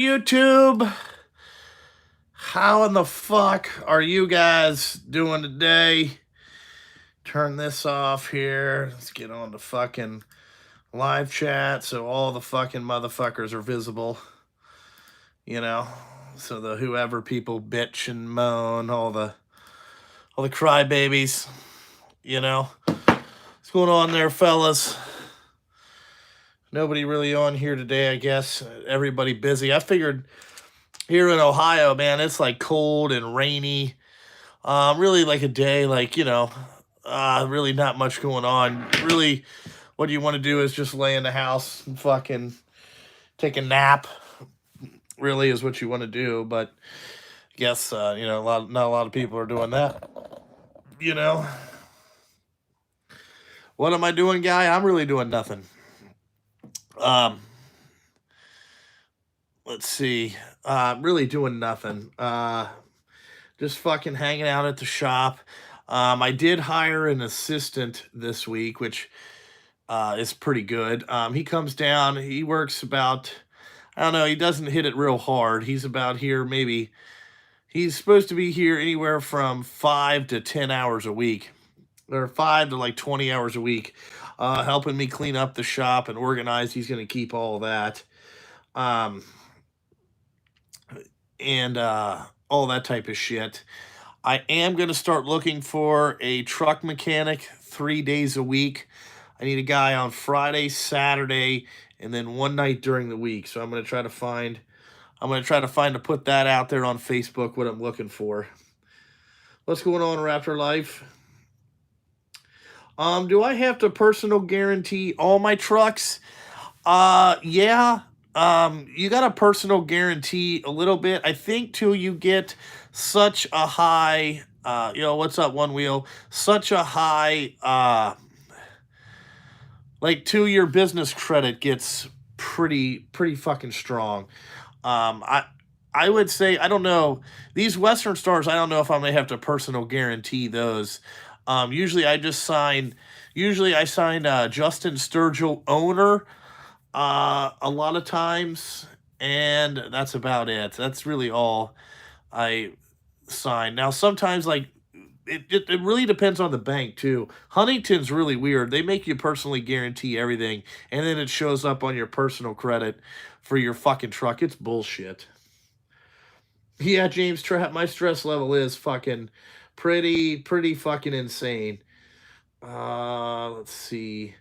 YouTube, how in the fuck are you guys doing today? Turn this off here. Let's get on the fucking live chat so all the fucking motherfuckers are visible. You know, so the whoever people bitch and moan, all the crybabies. You know, what's going on there, fellas? Nobody really on here today, I guess. Everybody busy. I figured here in Ohio, man, it's like cold and rainy. Really like a day, like, really not much going on. Really, what you want to do is just lay in the house and fucking take a nap, really is what you want to do. But I guess, not a lot of people are doing that, you know. What am I doing, guy? I'm really doing nothing. Let's see. Really doing nothing. Just fucking hanging out at the shop. I did hire an assistant this week, which is pretty good. He comes down, he works about, I don't know, he doesn't hit it real hard. He's about here, maybe, he's supposed to be here anywhere from 5 to 10 hours a week, or 5 to like 20 hours a week, helping me clean up the shop and organize. He's going to keep all of that. And all that type of shit. I am going to start looking for a truck mechanic 3 days a week. I need a guy on Friday, Saturday, and then one night during the week. So I'm going to try to find to put that out there on Facebook, what I'm looking for. What's going on, Raptor Life? Do I have to personal guarantee all my trucks? Yeah. You got a personal guarantee a little bit, I think, till you get such a high, what's up, One Wheel? Such a high, like, till your business credit gets pretty fucking strong. I would say, I don't know, these Western Stars, I don't know if I'm gonna have to personal guarantee those. Usually I sign Justin Sturgill owner, a lot of times, and that's about it. That's really all I sign. Now, sometimes, like, it really depends on the bank, too. Huntington's really weird. They make you personally guarantee everything, and then it shows up on your personal credit for your fucking truck. It's bullshit. Yeah, James Trapp, my stress level is fucking pretty fucking insane. Let's see.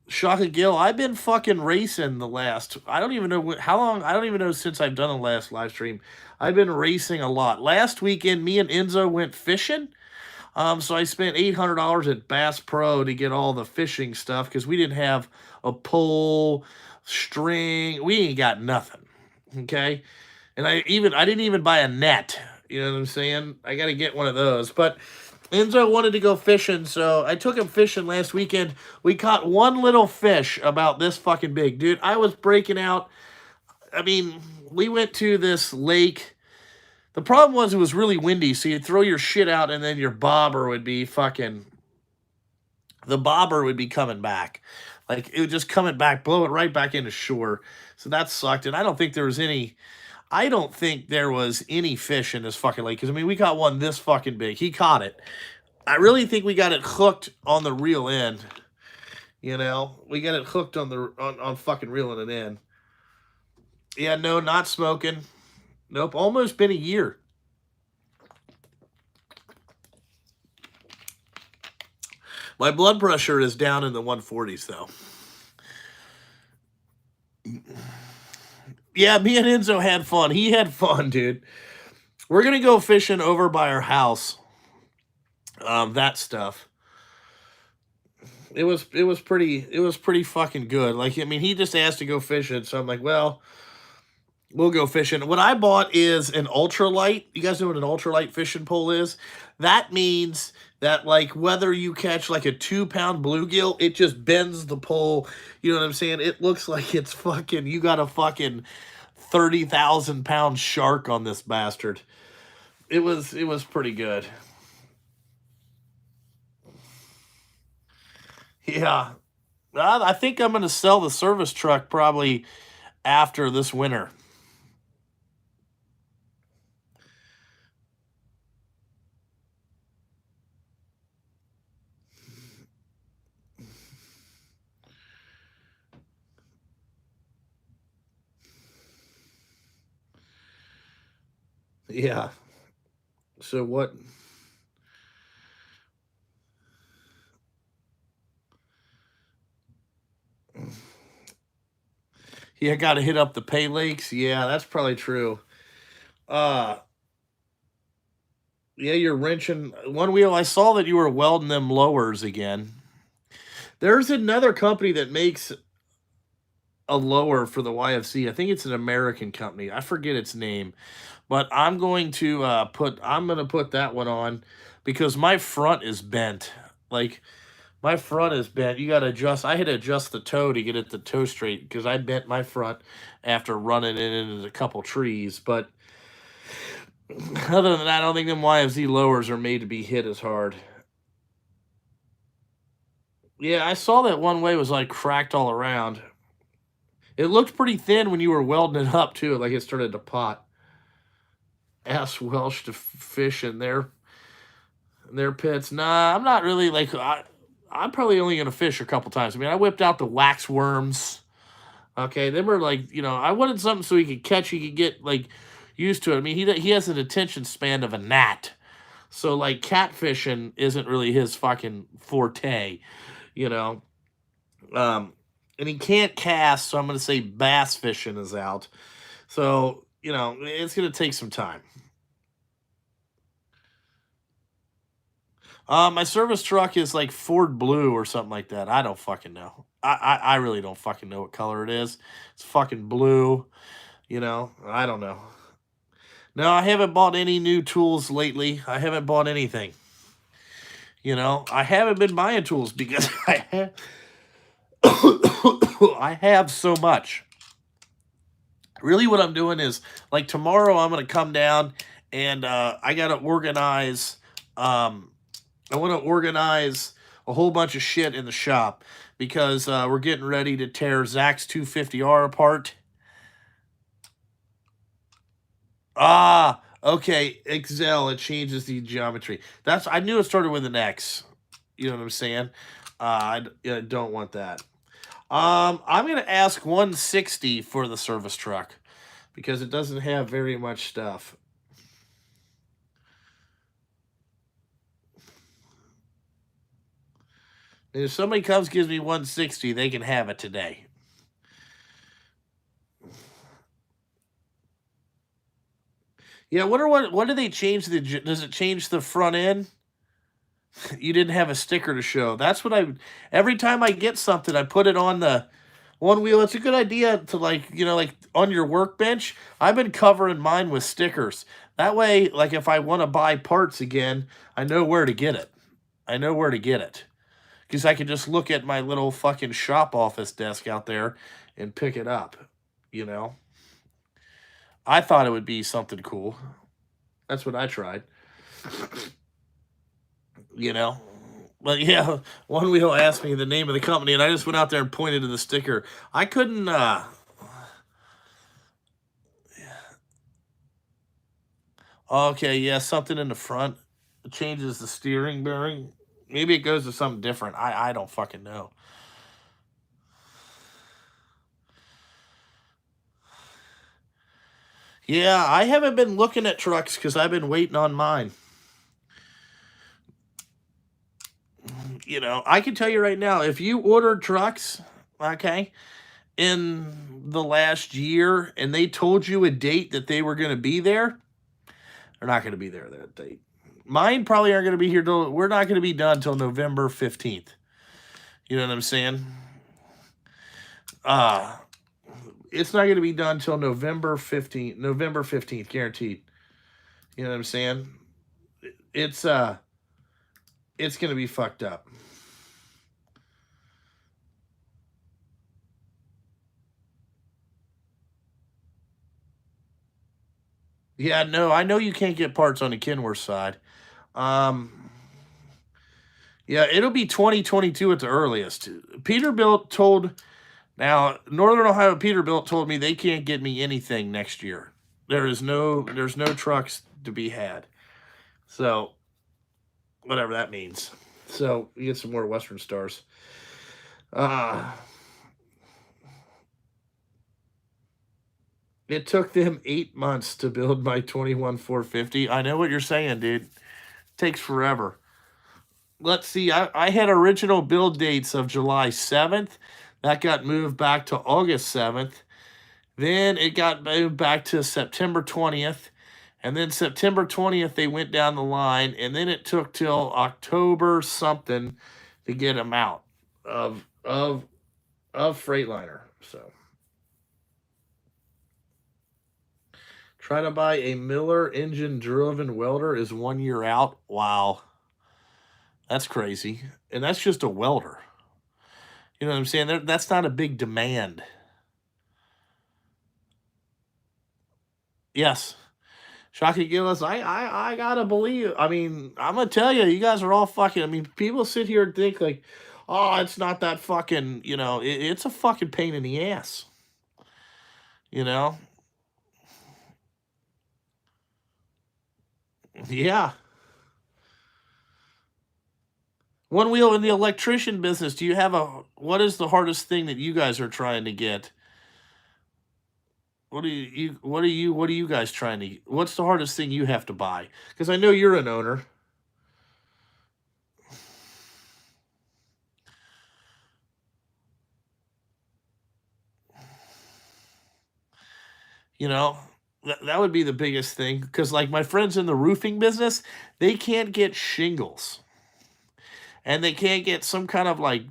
Shaka Gill, I've been fucking racing the last, I don't even know how long, I don't even know since I've done the last live stream. I've been racing a lot. Last weekend, me and Enzo went fishing. So I spent $800 at Bass Pro to get all the fishing stuff because we didn't have a pole, string. We ain't got nothing. Okay. And I didn't even buy a net. You know what I'm saying? I got to get one of those. But Enzo wanted to go fishing, so I took him fishing last weekend. We caught one little fish about this fucking big. Dude, I was breaking out. I mean, we went to this lake. The problem was it was really windy, so you'd throw your shit out and then your bobber would be coming back. Like, it would just coming back, blow it right back into shore. So that sucked, and I don't think there was any fish in this fucking lake. Because, I mean, we caught one this fucking big. He caught it. I really think we got it hooked on the reel end. You know? We got it hooked on fucking reeling it in. Yeah, no, not smoking. Nope, almost been a year. My blood pressure is down in the 140s, though. Yeah, me and Enzo had fun. He had fun, dude. We're going to go fishing over by our house. That stuff. It was pretty fucking good. Like, I mean, he just asked to go fishing, so I'm like, well, we'll go fishing. What I bought is an ultralight. You guys know what an ultralight fishing pole is? That means that, like, whether you catch like a 2-pound bluegill, it just bends the pole. You know what I'm saying? It looks like it's fucking, you got a fucking 30,000-pound shark on this bastard. It was pretty good. Yeah. I think I'm going to sell the service truck probably after this winter. Yeah. So what? Yeah, got to hit up the pay lakes. Yeah, that's probably true. Uh, yeah, you're wrenching one wheel. I saw that you were welding them lowers again. There's another company that makes a lower for the YFC. I think it's an American company. I forget its name, but I'm going to put that one on because my front is bent. Like my front is bent. You got to adjust. I had to adjust the toe to get it the toe straight because I bent my front after running it into a couple trees. But other than that, I don't think them YFZ lowers are made to be hit as hard. Yeah, I saw that one way was like cracked all around. It looked pretty thin when you were welding it up too, like it started to pot. Ask Welsh to fish in their pits. Nah, I'm not really like I'm probably only gonna fish a couple times. I mean, I whipped out the wax worms. Okay, they were like, I wanted something so he could get like used to it. I mean, he has an attention span of a gnat, so like catfishing isn't really his fucking forte, you know. Um, and he can't cast, so I'm gonna say bass fishing is out. So it's gonna take some time. My service truck is like Ford Blue or something like that. I don't fucking know. I really don't fucking know what color it is. It's fucking blue. I don't know. No, I haven't bought any new tools lately. I haven't bought anything. I haven't been buying tools because I have so much. Really, what I'm doing is like tomorrow I'm gonna come down and I gotta organize. Um, I want to organize a whole bunch of shit in the shop because we're getting ready to tear Zach's 250R apart. Ah, okay. Excel, it changes the geometry. I knew it started with an X. You know what I'm saying? I don't want that. I'm gonna ask 160 for the service truck because it doesn't have very much stuff. And if somebody comes gives me 160, they can have it today. Yeah, I wonder what do they change does it change the front end? You didn't have a sticker to show. That's what every time I get something, I put it on the one wheel. It's a good idea to like on your workbench. I've been covering mine with stickers. That way, like if I want to buy parts again, I know where to get it. I know where to get it. Because I can just look at my little fucking shop office desk out there and pick it up. You know? I thought it would be something cool. That's what I tried. you know. But yeah, one wheel asked me the name of the company, and I just went out there and pointed to the sticker. I couldn't. Okay, yeah, something in the front changes the steering bearing. Maybe it goes to something different. I don't fucking know. Yeah, I haven't been looking at trucks because I've been waiting on mine. I can tell you right now, if you ordered trucks, okay, in the last year and they told you a date that they were going to be there, they're not going to be there that date. Mine probably aren't going to be here till we're not going to be done till November 15th. You know what I'm saying? Uh it's not going to be done till November 15th. November 15th, guaranteed. You know what I'm saying? It's uh it's going to be fucked up. Yeah, no, I know you can't get parts on the Kenworth side. Um yeah, it'll be 2022 at the earliest. Peterbilt told Now, Northern Ohio Peterbilt told me they can't get me anything next year. There's no trucks to be had. So, whatever that means. So, you get some more Western Stars. Uh It took them 8 months to build my 21 450. I know what you're saying, dude. Takes forever. Let's see. I had original build dates of July 7th. That got moved back to August 7th. Then it got moved back to September 20th. And then September 20th, they went down the line. And then it took till October something to get them out of Freightliner. So trying to buy a Miller engine driven welder is 1 year out. Wow. That's crazy. And that's just a welder. You know what I'm saying? That's not a big demand. Yes. Shocky Gillis, I gotta believe. I mean, I'm gonna tell you, you guys are all fucking. I mean, people sit here and think like, oh, it's not that fucking. It's a fucking pain in the ass. You know? Yeah. One wheel in the electrician business. Do you have a? What is the hardest thing that you guys are trying to get? What are you guys trying to? What's the hardest thing you have to buy? Because I know you're an owner. You know, that would be the biggest thing. Because like my friends in the roofing business, they can't get shingles, and they can't get some kind of like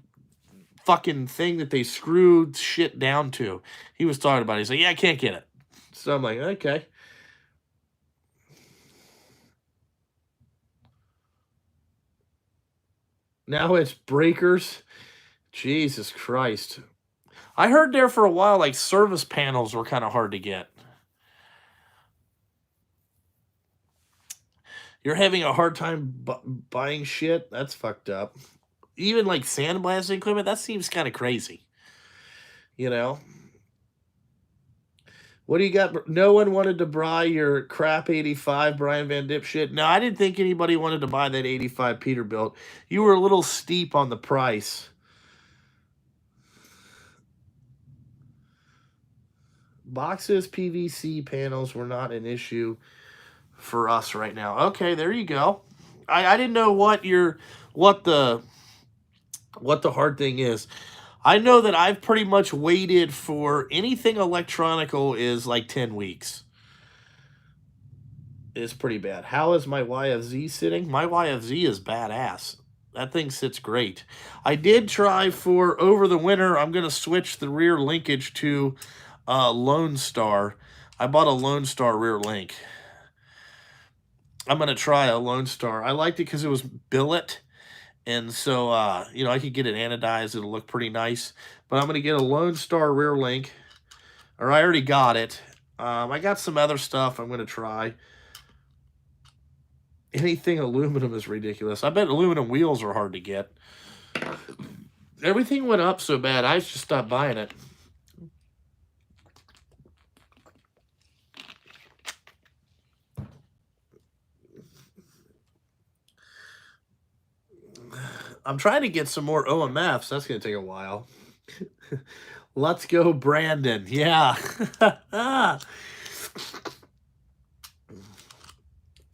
fucking thing that they screwed shit down to. He was talking about it. He's like, yeah, I can't get it. So I'm like, okay. Now it's breakers. Jesus Christ. I heard there for a while, like service panels were kind of hard to get. You're having a hard time buying shit? That's fucked up. Even like sandblasting equipment, that seems kind of crazy. You know? What do you got? No one wanted to buy your crap 85 Brian Van Dip shit. No, I didn't think anybody wanted to buy that 85 Peterbilt. You were a little steep on the price. Boxes, PVC panels were not an issue for us right now. Okay, there you go. I didn't know what the hard thing is. I know that I've pretty much waited for anything electronical is like 10 weeks. It's pretty bad. How is my YFZ sitting? My YFZ is badass. That thing sits great. I did try for over the winter. I'm going to switch the rear linkage to Lone Star. I bought a Lone Star rear link. I'm going to try a Lone Star. I liked it because it was billet. And so, I could get it anodized. It'll look pretty nice. But I'm going to get a Lone Star rear link. Or I already got it. I got some other stuff I'm going to try. Anything aluminum is ridiculous. I bet aluminum wheels are hard to get. Everything went up so bad, I just stopped buying it. I'm trying to get some more OMFs. That's going to take a while. Let's go, Brandon. Yeah.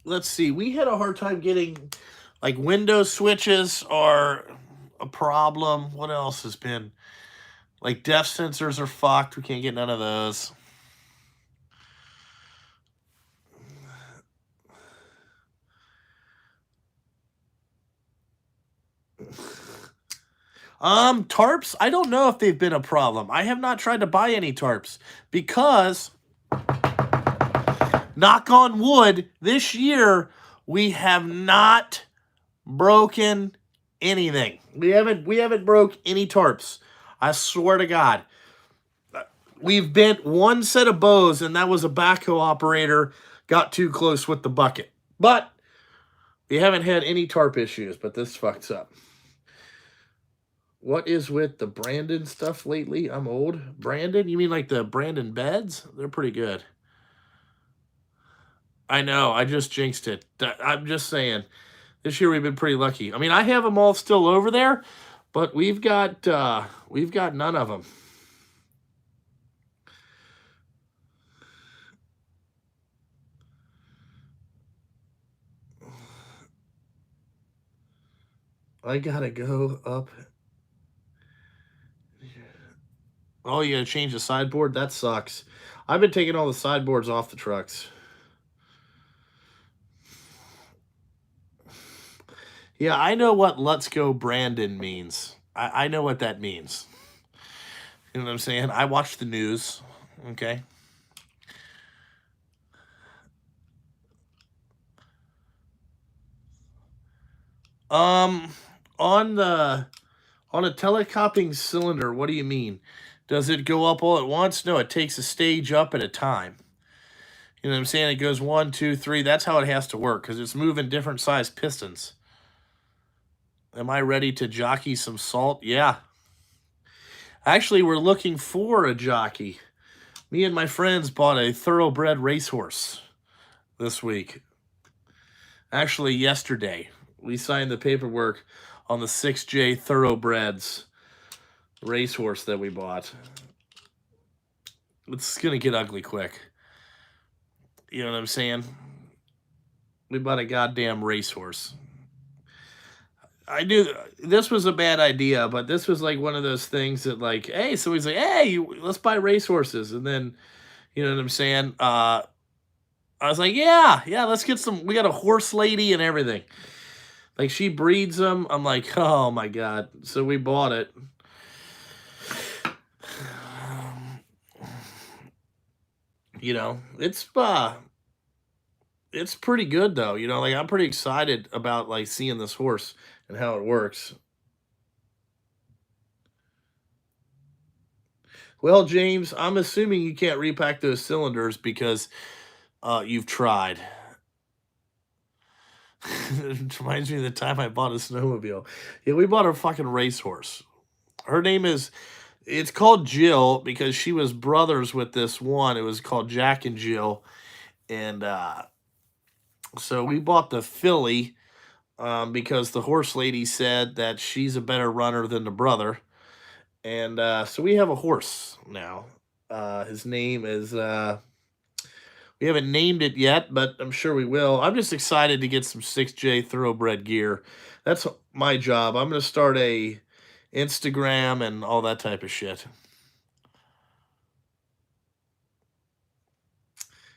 Let's see. We had a hard time getting, like, window switches are a problem. What else has been? Like, depth sensors are fucked. We can't get none of those. Tarps, I don't know if they've been a problem. I have not tried to buy any tarps because, knock on wood, this year we have not broken anything. We haven't broke any tarps. I swear to God. We've bent one set of bows, and that was a backhoe operator got too close with the bucket. But we haven't had any tarp issues, but this fucks up. What is with the Brandon stuff lately? I'm old. Brandon? You mean like the Brandon beds? They're pretty good. I know. I just jinxed it. I'm just saying. This year we've been pretty lucky. I mean, I have them all still over there, but we've got none of them. I gotta go up. Oh, you gotta change the sideboard? That sucks. I've been taking all the sideboards off the trucks. Yeah, I know what "Let's Go Brandon" means. I know what that means. You know what I'm saying? I watch the news. Okay. Um, on the on a telecopying cylinder, what do you mean? Does it go up all at once? No, it takes a stage up at a time. You know what I'm saying? It goes one, two, three. That's how it has to work because it's moving different size pistons. Am I ready to jockey some salt? Yeah. Actually, we're looking for a jockey. Me and my friends bought a thoroughbred racehorse this week. Actually, yesterday. We signed the paperwork on the 6J thoroughbreds racehorse that we bought. It's going to get ugly quick. You know what I'm saying? We bought a goddamn racehorse. I knew this was a bad idea, but this was like one of those things that, like, hey, so he's like, hey, let's buy racehorses. And then, you know what I'm saying? I was like, yeah, let's get some. We got a horse lady and everything. Like, she breeds them. I'm like, oh my God. So we bought it. You know, it's pretty good though. You know, like, I'm pretty excited about like seeing this horse and how it works. Well, James, I'm assuming you can't repack those cylinders because you've tried. It reminds me of the time I bought a snowmobile. Yeah, we bought a fucking racehorse. Her name is, it's called Jill because she was brothers with this one. It was called Jack and Jill. And so we bought the filly because the horse lady said that she's a better runner than the brother. And so we have a horse now. His name is, we haven't named it yet, but I'm sure we will. I'm just excited to get some 6J thoroughbred gear. That's my job. I'm going to start a Instagram and all that type of shit.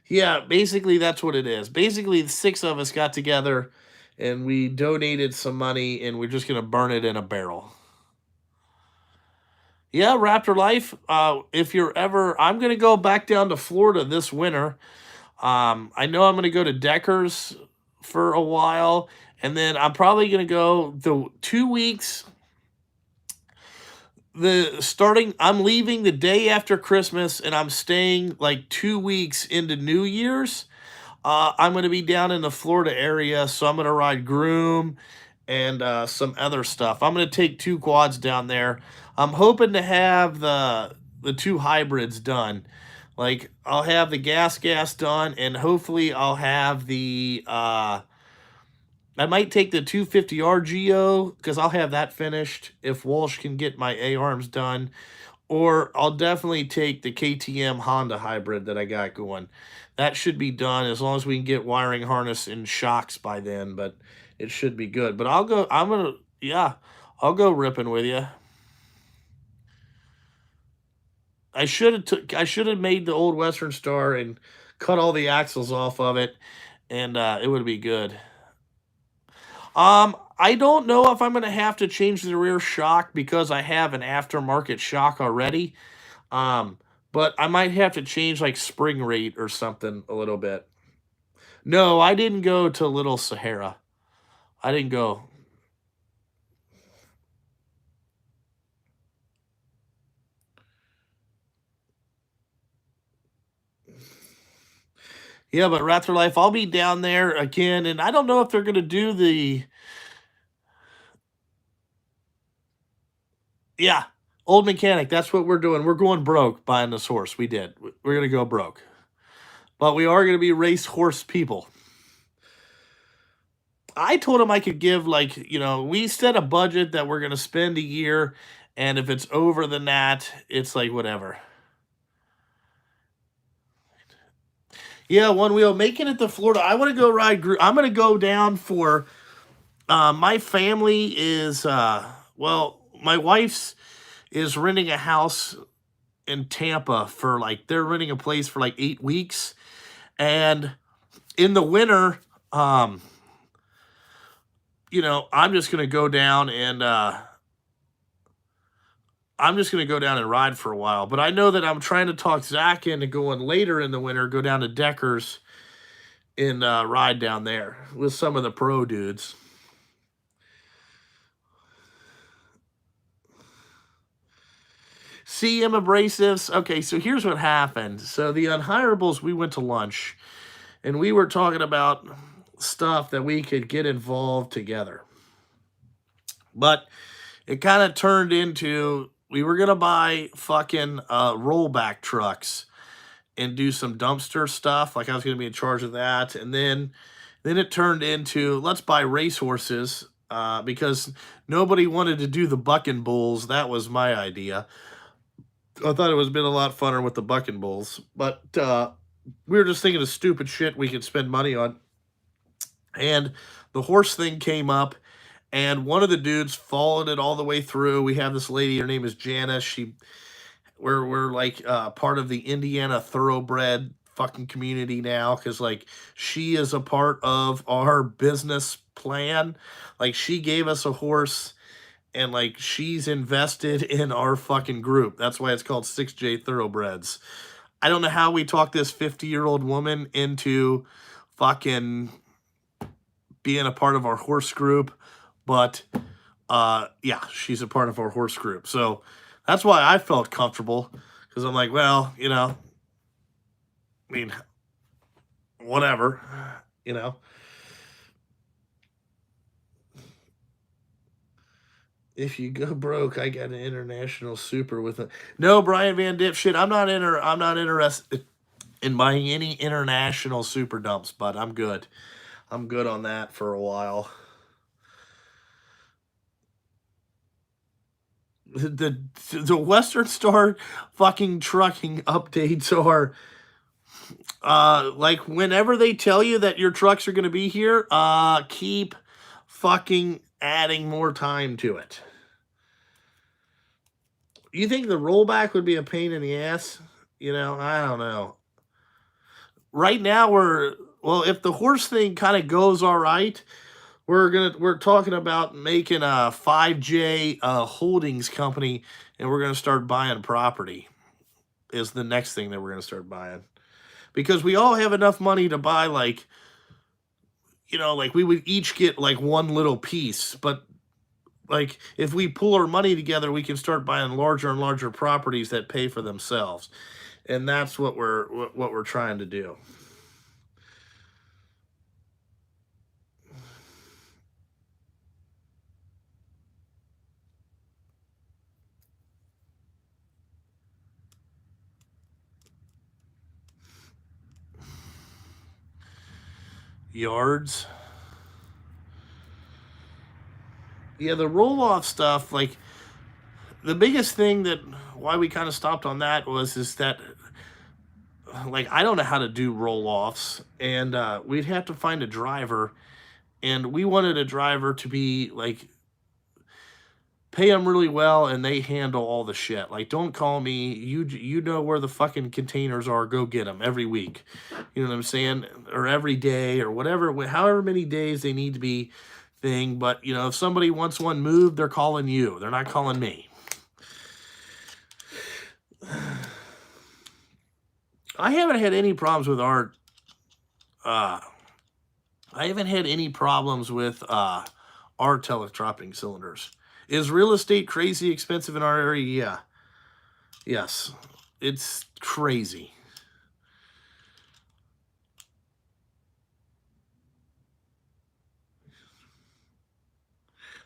Yeah, basically that's what it is. Basically, the six of us got together and we donated some money and we're just going to burn it in a barrel. Yeah, Raptor Life. If you're ever, I'm going to go back down to Florida this winter. I know I'm going to go to Deckers for a while, and then I'm probably going to go the 2 weeks. I'm leaving the day after Christmas, and I'm staying like 2 weeks into New Year's. I'm going to be down in the Florida area, so I'm going to ride Groom and some other stuff. I'm going to take 2 quads down there. I'm hoping to have the 2 hybrids done. Like, I'll have the gas done, and hopefully I'll have the I might take the 250R Geo because I'll have that finished if Walsh can get my A-arms done. Or I'll definitely take the KTM Honda hybrid that I got going. That should be done as long as we can get wiring harness and shocks by then, but it should be good. But I'll go ripping with you. I should have made the old Western Star and cut all the axles off of it, and it would be good. I don't know if I'm gonna have to change the rear shock because I have an aftermarket shock already. Um, but I might have to change like spring rate or something a little bit. No, I didn't go to Little Sahara. I didn't go. Yeah, but Raptor Life, I'll be down there again, and I don't know if they're gonna do the. Yeah, old mechanic. That's what we're doing. We're going broke buying this horse. We did. We're gonna go broke, but we are gonna be race horse people. I told him I could give, like, we set a budget that we're gonna spend a year, and if it's over than that, it's like whatever. Yeah, one wheel making it to Florida. I want to go ride. I'm gonna go down for My family is well, my wife's is renting a house in Tampa for like they're renting a place for like 8 weeks, and in the winter, um, I'm just gonna go down and ride for a while. But I know that I'm trying to talk Zach into going later in the winter, go down to Deckers and ride down there with some of the pro dudes. CM abrasives. Okay, so here's what happened. So the unhirables, we went to lunch and we were talking about stuff that we could get involved together. But it kind of turned into we were gonna buy fucking rollback trucks and do some dumpster stuff. Like I was gonna be in charge of that, and then it turned into let's buy racehorses because nobody wanted to do the bucking bulls. That was my idea. I thought it was been a lot funner with the bucking bulls, but we were just thinking of stupid shit we could spend money on, and the horse thing came up, and one of the dudes followed it all the way through. We have this lady, her name is Janice. We're like part of the Indiana thoroughbred fucking community now because like she is a part of our business plan. Like she gave us a horse and like she's invested in our fucking group. That's why it's called 6J Thoroughbreds. I don't know how we talked this 50-year-old woman into fucking being a part of our horse group, but yeah, she's a part of our horse group. So that's why I felt comfortable because I'm like, well, I mean, whatever, you know. If you go broke, I got an international super with a no Brian Van Dip shit. I'm not interested in buying any international super dumps, but I'm good. I'm good on that for a while. The Western Star fucking trucking updates are like whenever they tell you that your trucks are going to be here, keep fucking adding more time to it. You think the rollback would be a pain in the ass? I don't know. Right now well, if the horse thing kind of goes all right, we're talking about making a 5J holdings company, and we're gonna start buying property. Is the next thing that we're gonna start buying because we all have enough money to buy like we would each get like one little piece, but like if we pull our money together, we can start buying larger and larger properties that pay for themselves, and that's what we're trying to do. Yards. Yeah, the roll off stuff, like the biggest thing that why we kind of stopped on that was is that like I don't know how to do roll offs, and we'd have to find a driver, and we wanted a driver to be like pay them really well and they handle all the shit. Like don't call me, you know where the fucking containers are, go get them every week. You know what I'm saying? Or every day or whatever, however many days they need to be thing, but if somebody wants one moved, they're calling you. They're not calling me. I haven't had any problems with our I haven't had any problems with our teletropping cylinders. Is real estate crazy expensive in our area? Yeah. Yes. It's crazy.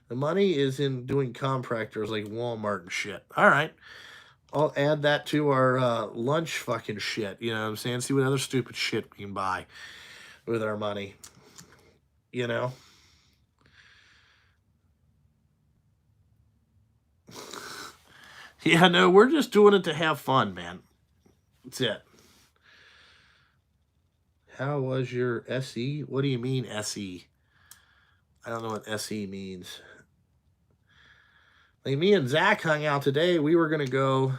The money is in doing contractors like Walmart and shit. All right. I'll add that to our lunch fucking shit. You know what I'm saying? See what other stupid shit we can buy with our money. You know? Yeah, no, we're just doing it to have fun, man. That's it. How was your SE? What do you mean SE? I don't know what SE means. Like me and Zach hung out today. We were gonna go.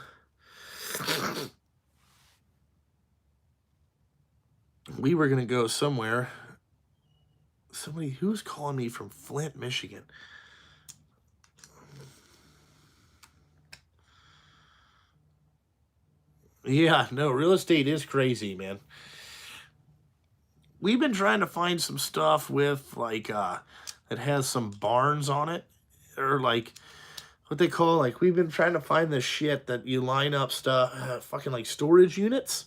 We were gonna go somewhere. Somebody who's calling me from Flint, Michigan. Yeah, no, real estate is crazy, man. We've been trying to find some stuff with like that has some barns on it, or like what they call, like, we've been trying to find this shit that you line up stuff, fucking like storage units.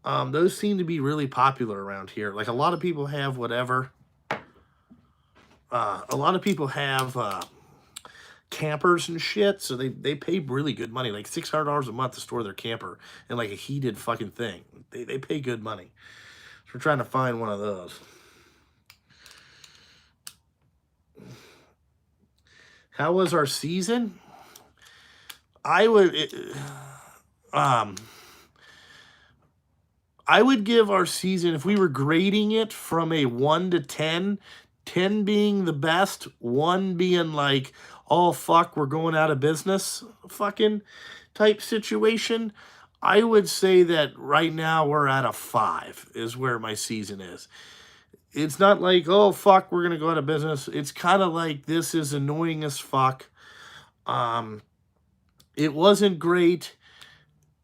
Those seem to be really popular around here. Like a lot of people have whatever. A lot of people have campers and shit, so they pay really good money, like $600 a month to store their camper in like a heated fucking thing. They pay good money. So we're trying to find one of those. How was our season? I would give our season, if we were grading it from a 1 to 10, 10 being the best, 1 being like, oh fuck, we're going out of business fucking type situation. I would say that right now we're at a 5 is where my season is. It's not like, oh fuck, we're gonna go out of business. It's kind of like, this is annoying as fuck. It wasn't great.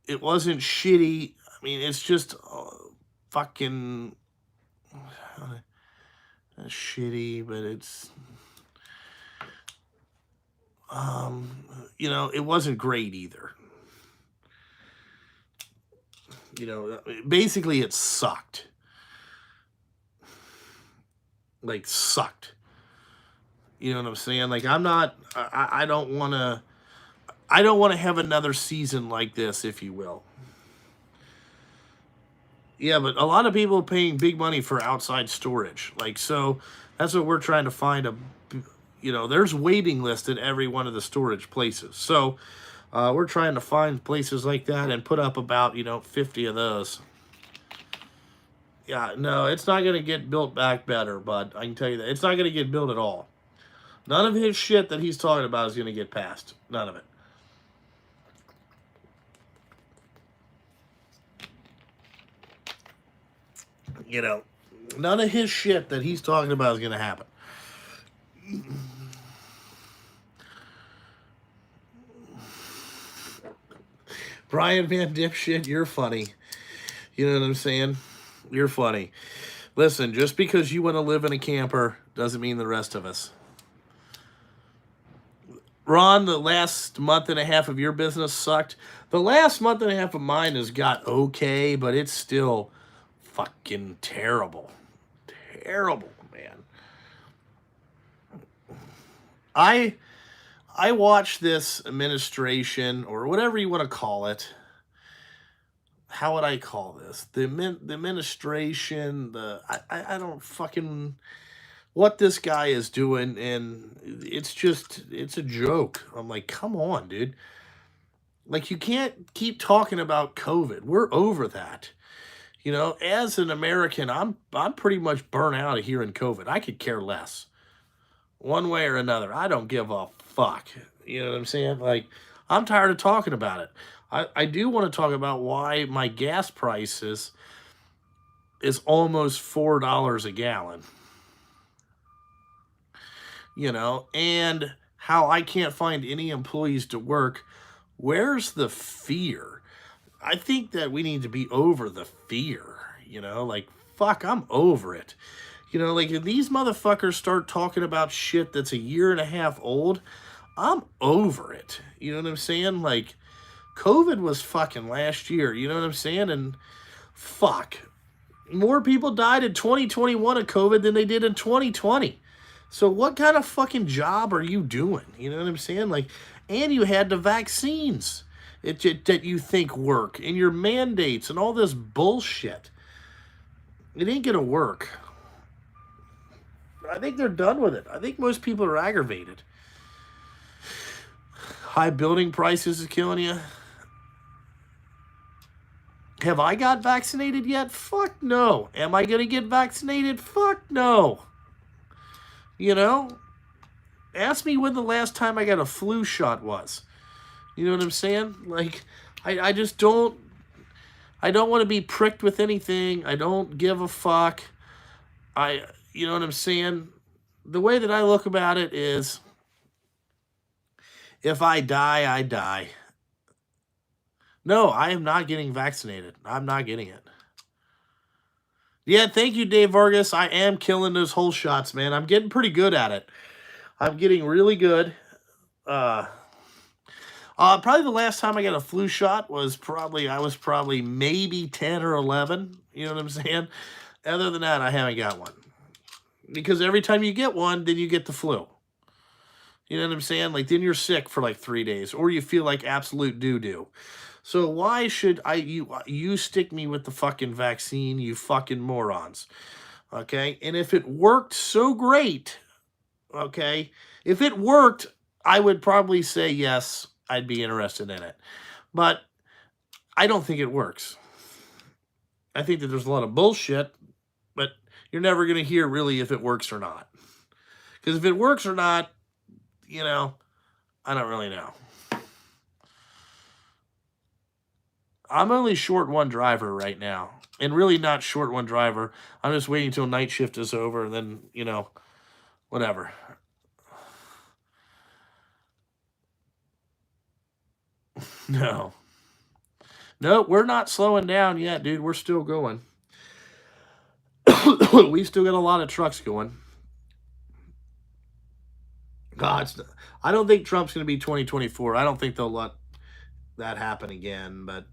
It wasn't shitty. I mean, it's just fucking shitty, but it's you know, it wasn't great either. You know, basically it sucked. Like, sucked. You know what I'm saying? Like, I don't want to have another season like this, if you will. Yeah, but a lot of people are paying big money for outside storage. Like, so that's what we're trying to find. You know, there's waiting list at every one of the storage places. So we're trying to find places like that and put up about, 50 of those. Yeah, no, it's not going to get built back better, bud. I can tell you that. It's not going to get built at all. None of his shit that he's talking about is going to get passed. None of it. You know, none of his shit that he's talking about is going to happen. Brian Van Dipshit, you're funny. You know what I'm saying? You're funny. Listen, just because you want to live in a camper doesn't mean the rest of us. Ron, the last month and a half of your business sucked. The last month and a half of mine has got okay, but it's still fucking terrible. Terrible, man. I watched this administration, or whatever you want to call it. How would I call this? The administration, I don't fucking, what this guy is doing, and it's a joke. I'm like, come on, dude. Like, you can't keep talking about COVID. We're over that. You know, as an American, I'm pretty much burnt out of hearing COVID. I could care less. One way or another. I don't give a fuck. You know what I'm saying? Like, I'm tired of talking about it. I do want to talk about why my gas prices is almost $4 a gallon. You know, and how I can't find any employees to work. Where's the fear? I think that we need to be over the fear, you know, like, fuck, I'm over it. You know, like, if these motherfuckers start talking about shit that's a year and a half old, I'm over it. You know what I'm saying? Like, COVID was fucking last year, you know what I'm saying? And fuck, more people died in 2021 of COVID than they did in 2020. So what kind of fucking job are you doing? You know what I'm saying? Like, and you had the vaccines that you think work, and your mandates and all this bullshit. It ain't gonna work. I think they're done with it. I think most people are aggravated. High building prices is killing you. Have I got vaccinated yet? Fuck no. Am I gonna get vaccinated? Fuck no. You know, ask me when the last time I got a flu shot was. You know what I'm saying? Like, I just don't. I don't want to be pricked with anything. I don't give a fuck. You know what I'm saying? The way that I look about it is, if I die, I die. No, I am not getting vaccinated. I'm not getting it. Yeah, thank you, Dave Vargas. I am killing those whole shots, man. I'm getting pretty good at it. I'm getting really good. Uh, Probably the last time I got a flu shot was probably maybe 10 or 11. You know what I'm saying? Other than that, I haven't got one. Because every time you get one, then you get the flu. You know what I'm saying? Like, then you're sick for like 3 days, or you feel like absolute doo doo. So why should you stick me with the fucking vaccine, you fucking morons? Okay? And if it worked so great, okay? If it worked, I would probably say yes, I'd be interested in it. But I don't think it works. I think that there's a lot of bullshit, but you're never going to hear really if it works or not. Because if it works or not, you know, I don't really know. I'm only short one driver right now. And really not short one driver. I'm just waiting until night shift is over and then, whatever. No. No, we're not slowing down yet, dude. We're still going. We still got a lot of trucks going. God, I don't think Trump's going to be 2024. I don't think they'll let that happen again, but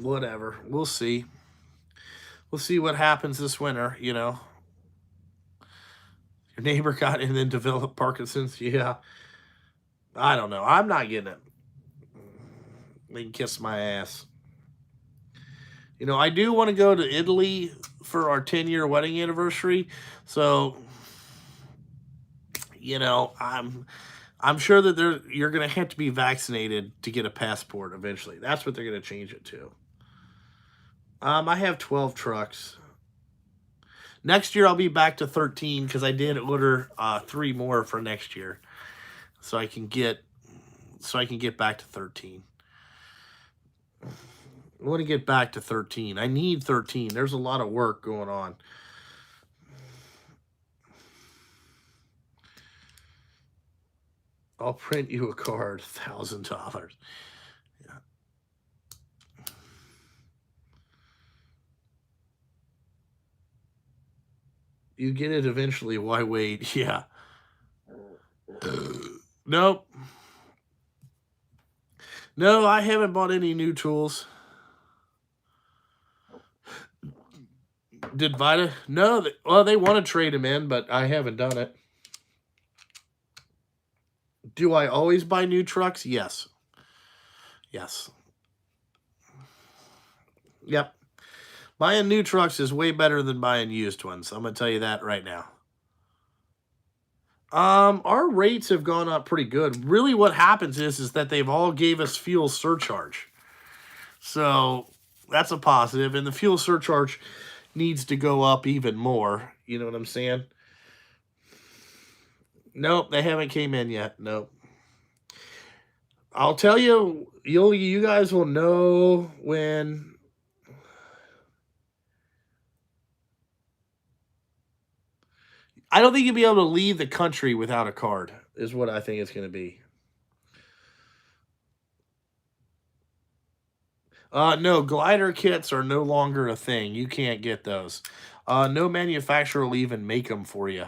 whatever. We'll see. We'll see what happens this winter, Your neighbor got and then developed Parkinson's. Yeah. I don't know. I'm not getting it. They can kiss my ass. I do want to go to Italy for our 10-year wedding anniversary. So, I'm sure that you're going to have to be vaccinated to get a passport eventually. That's what they're going to change it to. I have 12 trucks. Next year I'll be back to 13 because I did order 3 more for next year, so I can get back to 13. I want to get back to 13. I need 13. There's a lot of work going on. I'll print you a card, $1,000. Yeah. You get it eventually. Why wait? Yeah. Nope. No, I haven't bought any new tools. Did Vita? No. They want to trade them in, but I haven't done it. Do I always buy new trucks? Yes. Yes. Yep. Buying new trucks is way better than buying used ones. I'm going to tell you that right now. Our rates have gone up pretty good. Really what happens is that they've all gave us fuel surcharge. So that's a positive. And the fuel surcharge needs to go up even more. You know what I'm saying? Nope, they haven't came in yet. Nope. I'll tell you, you guys will know when. I don't think you'll be able to leave the country without a card, is what I think it's going to be. No, glider kits are no longer a thing. You can't get those. No manufacturer will even make them for you.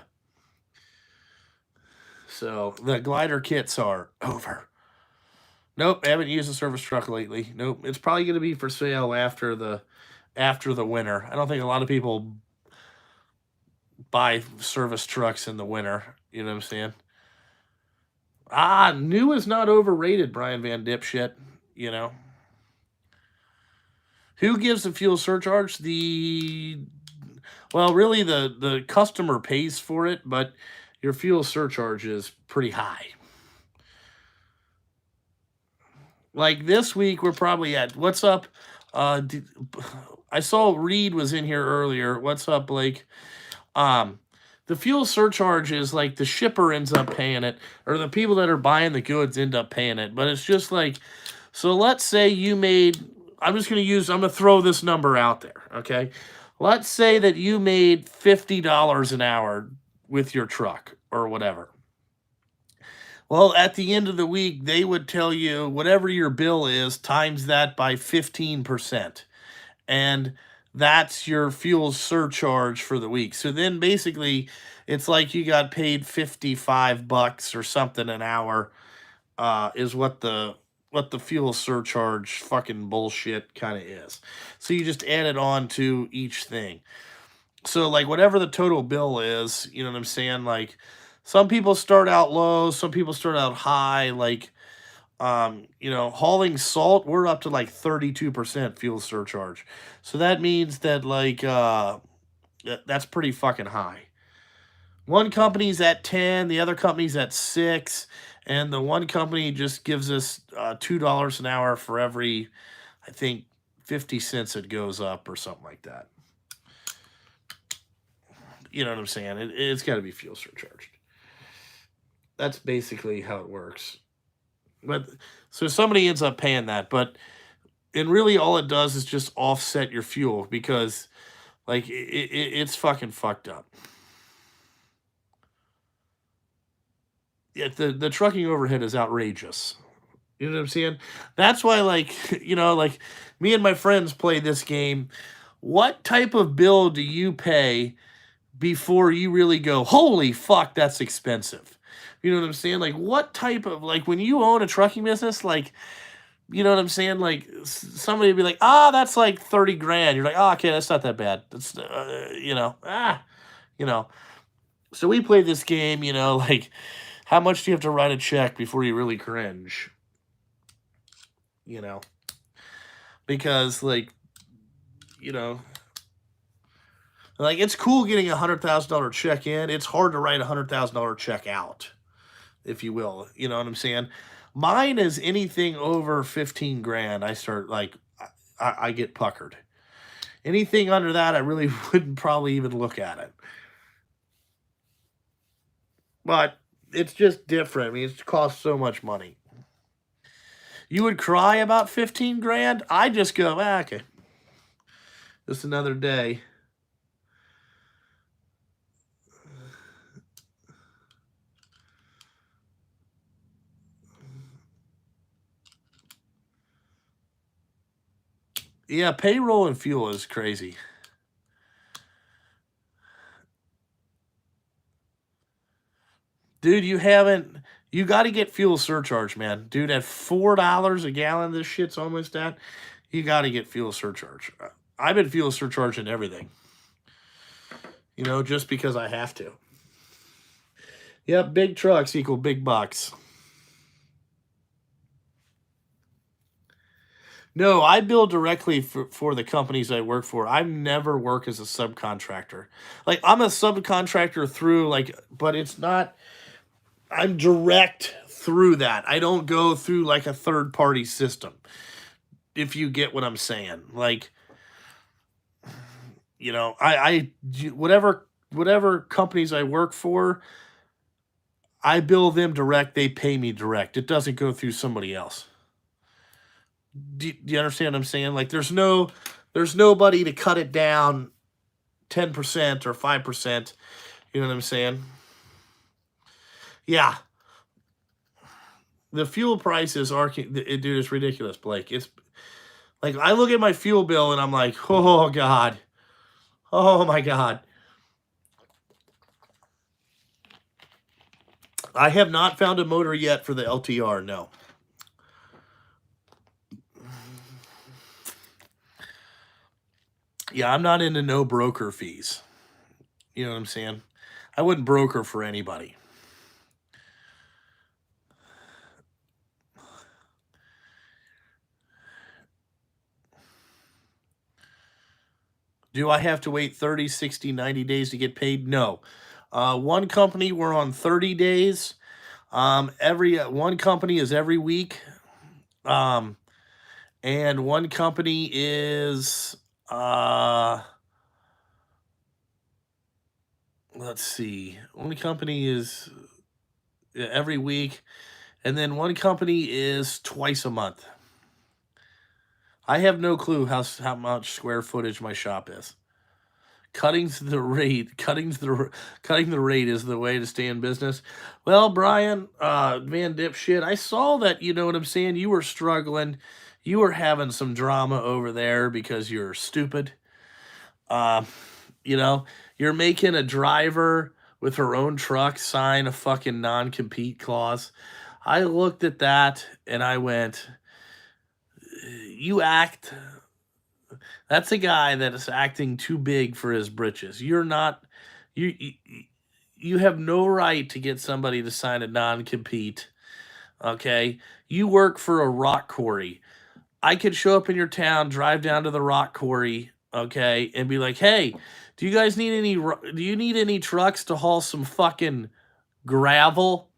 So the glider kits are over. Nope, I haven't used a service truck lately. Nope, it's probably going to be for sale after the winter. I don't think a lot of people buy service trucks in the winter. You know what I'm saying? New is not overrated, Brian Van Dipshit. Who gives the fuel surcharge? Really the customer pays for it, but your fuel surcharge is pretty high. Like this week, we're probably at, what's up? I I saw Reed was in here earlier. What's up, Blake? Um, the fuel surcharge is like the shipper ends up paying it, or the people that are buying the goods end up paying it. But it's just like, so let's say you made, I'm gonna throw this number out there, okay? Let's say that you made $50 an hour with your truck or whatever. Well, at the end of the week, they would tell you whatever your bill is, times that by 15%. And that's your fuel surcharge for the week. So then basically it's like you got paid 55 bucks or something an hour, is what the fuel surcharge fucking bullshit kind of is. So you just add it on to each thing. So like whatever the total bill is, you know what I'm saying? Like some people start out low, some people start out high. Like hauling salt, we're up to like 32% fuel surcharge. So that means that like that's pretty fucking high. One company's at 10, the other company's at 6, and the one company just gives us $2 an hour for every, I think, 50 cents it goes up or something like that. You know what I'm saying? It's got to be fuel surcharged. That's basically how it works. But so somebody ends up paying that, but and really all it does is just offset your fuel because like it's fucking fucked up. Yeah, the trucking overhead is outrageous. You know what I'm saying? That's why, like, like me and my friends play this game. What type of bill do you pay before you really go, holy fuck, that's expensive? You know what I'm saying? Like, what type of, like, when you own a trucking business, like, you know what I'm saying? Like, somebody would be like, that's like 30 grand. You're like, okay, that's not that bad. That's, you know. So we played this game, like, how much do you have to write a check before you really cringe? You know, because you know, like it's cool getting $100,000 check in. It's hard to write $100,000 check out, if you will. You know what I'm saying? Mine is anything over 15 grand. I start like I get puckered. Anything under that, I really wouldn't probably even look at it. But it's just different. I mean, it costs so much money. You would cry about 15 grand? I just go, okay, just another day. Yeah, payroll and fuel is crazy. Dude, you got to get fuel surcharge, man. Dude, at $4 a gallon, this shit's almost at. You got to get fuel surcharge. I've been fuel surcharging everything, just because I have to. Yep, big trucks equal big bucks. No, I bill directly for the companies I work for. I never work as a subcontractor. Like I'm a subcontractor through but it's not. I'm direct through that. I don't go through like a third party system. If you get what I'm saying, like I whatever companies I work for, I bill them direct. They pay me direct. It doesn't go through somebody else. Do you understand what I'm saying? Like there's nobody to cut it down 10% or 5%. You know what I'm saying? Yeah. The fuel prices are, dude, it's ridiculous, Blake. It's like I look at my fuel bill and I'm like, oh God. Oh my God. I have not found a motor yet for the LTR, no. Yeah, I'm not into no broker fees. You know what I'm saying? I wouldn't broker for anybody. Do I have to wait 30, 60, 90 days to get paid? No. One company, we're on 30 days. Every one company is every week. And one company is Uh, let's see. One company is every week, and then one company is twice a month. I have no clue how much square footage my shop is. Cutting the rate is the way to stay in business. Well, Brian, man, dipshit, I saw that. You know what I'm saying? You were struggling. You were having some drama over there because you're stupid. Uh, you know, you're making a driver with her own truck sign a fucking non-compete clause. I looked at that and I went, you act that's a guy that is acting too big for his britches. You're not you you have no right to get somebody to sign a non-compete, okay? You work for a rock quarry. I could show up in your town, drive down to the rock quarry, okay, and be like, "Hey, do you guys need do you need any trucks to haul some fucking gravel?"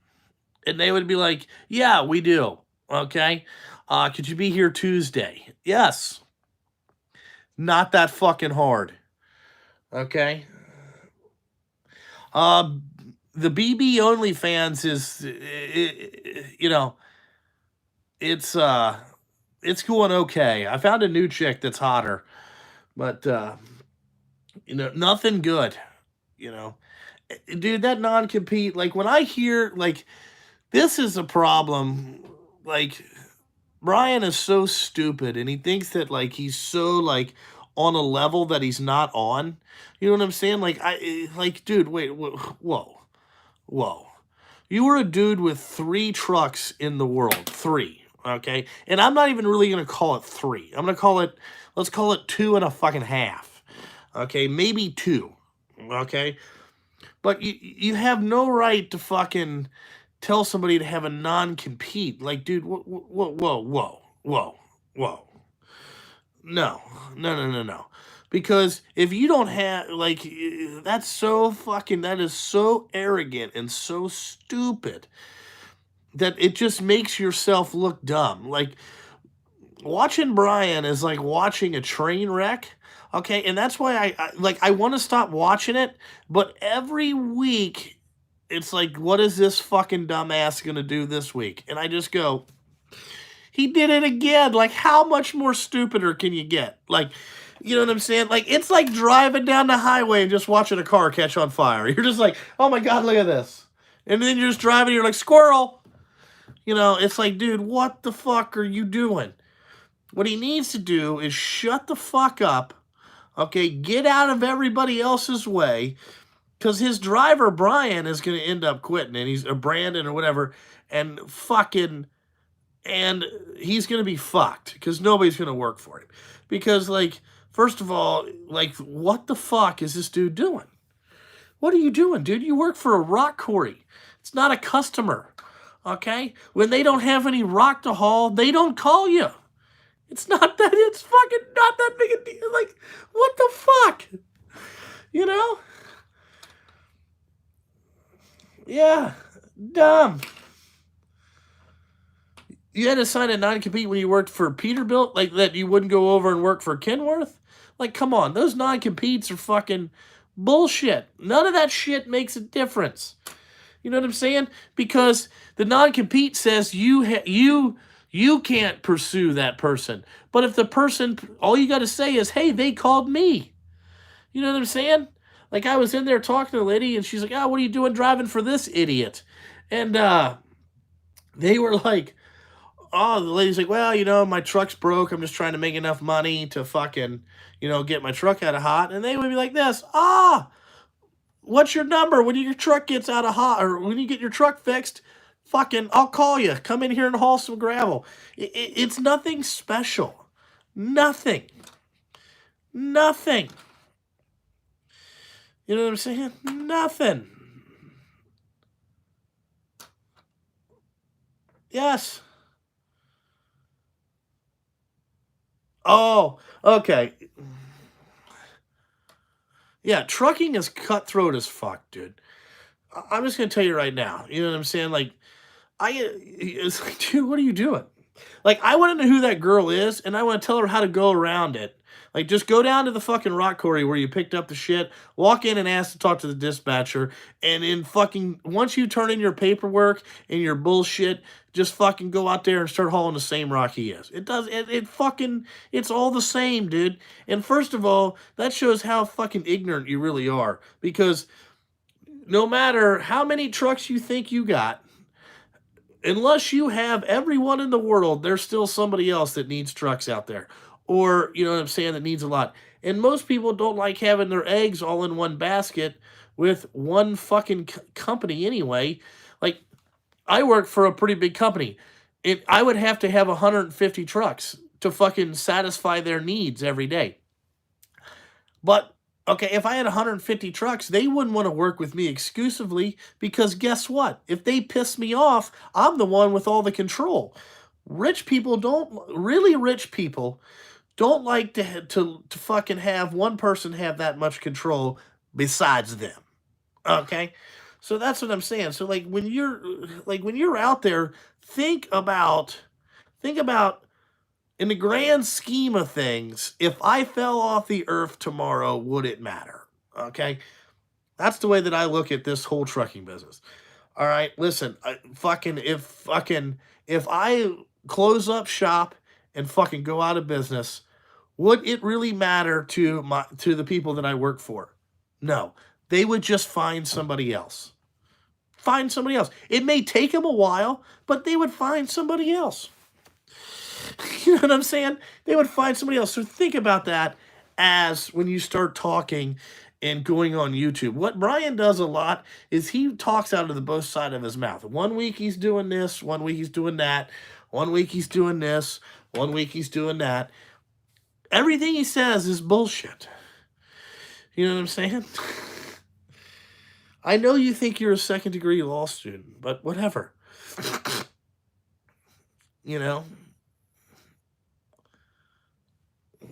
And they would be like, "Yeah, we do." Okay? Could you be here Tuesday? Yes. Not that fucking hard. Okay? Uh, the BB OnlyFans is, you know, it's it's going okay. I found a new chick that's hotter, but nothing good. You know, dude, that non compete. Like when I hear like this is a problem. Like Brian is so stupid, and he thinks that like he's so like on a level that he's not on. You know what I'm saying? Like like, dude, wait, whoa. Whoa. You were a dude with 3 trucks in the world. 3. Okay. And I'm not even really going to call it 3. I'm going to call it, let's call it 2 and a fucking half. Okay. Maybe 2. Okay. But you have no right to fucking tell somebody to have a non compete. Like, dude, whoa. No, no. Because if you don't have like that's so fucking that is so arrogant and so stupid that it just makes yourself look dumb. Like watching Brian is like watching a train wreck. Okay, and that's why I want to stop watching it, but every week it's like, what is this fucking dumbass gonna do this week? And I just go, he did it again. Like, how much more stupider can you get? Like, you know what I'm saying? Like, it's like driving down the highway and just watching a car catch on fire. You're just like, oh my God, look at this. And then you're just driving, you're like, squirrel. You know, it's like, dude, what the fuck are you doing? What he needs to do is shut the fuck up, okay? Get out of everybody else's way, because his driver, Brian, is going to end up quitting, and he's a Brandon or whatever, and fucking and he's going to be fucked because nobody's going to work for him. Because, like, first of all, like, what the fuck is this dude doing? What are you doing, dude? You work for a rock quarry. It's not a customer, okay? When they don't have any rock to haul, they don't call you. It's fucking not that big a deal. Like, what the fuck? You know? Yeah, dumb. You had to sign a non-compete when you worked for Peterbilt, like that you wouldn't go over and work for Kenworth? Like, come on, those non-competes are fucking bullshit. None of that shit makes a difference. You know what I'm saying? Because the non-compete says you can't pursue that person. But if the person, all you got to say is, hey, they called me. You know what I'm saying? Like, I was in there talking to a lady, and she's like, oh, what are you doing driving for this idiot? And they were like, oh, the lady's like, well, my truck's broke. I'm just trying to make enough money to fucking, get my truck out of hot. And they would be like this, what's your number when your truck gets out of hot, or when you get your truck fixed? Fucking, I'll call you. Come in here and haul some gravel. It's nothing special. Nothing. Nothing. You know what I'm saying? Nothing. Yes. Oh, okay. Yeah, trucking is cutthroat as fuck, dude. I'm just gonna tell you right now. You know what I'm saying? Like, it's like, dude, what are you doing? Like, I want to know who that girl is, and I want to tell her how to go around it. Like, just go down to the fucking rock quarry where you picked up the shit, walk in and ask to talk to the dispatcher, and in fucking, once you turn in your paperwork and your bullshit, just fucking go out there and start hauling the same rock he is. It fucking, it's all the same, dude. And first of all, that shows how fucking ignorant you really are. Because no matter how many trucks you think you got, unless you have everyone in the world, there's still somebody else that needs trucks out there. Or, you know what I'm saying, that needs a lot. And most people don't like having their eggs all in one basket with one fucking company anyway. Like, I work for a pretty big company. I would have to have 150 trucks to fucking satisfy their needs every day. But okay, if I had 150 trucks, they wouldn't want to work with me exclusively because guess what? If they piss me off, I'm the one with all the control. Really rich people don't like to fucking have one person have that much control besides them. Okay? So that's what I'm saying. So when you're out there, think about think about in the grand scheme of things, if I fell off the earth tomorrow, would it matter? Okay? That's the way that I look at this whole trucking business. All right, listen, if I close up shop and fucking go out of business, would it really matter to the people that I work for? No. They would just find somebody else. Find somebody else. It may take them a while, but they would find somebody else. You know what I'm saying? They would find somebody else. So think about that as when you start talking and going on YouTube. What Brian does a lot is he talks out of the both side of his mouth. One week he's doing this, one week he's doing that, one week he's doing this, one week he's doing that. Everything he says is bullshit. You know what I'm saying? I know you think you're a second degree law student, but whatever. You know?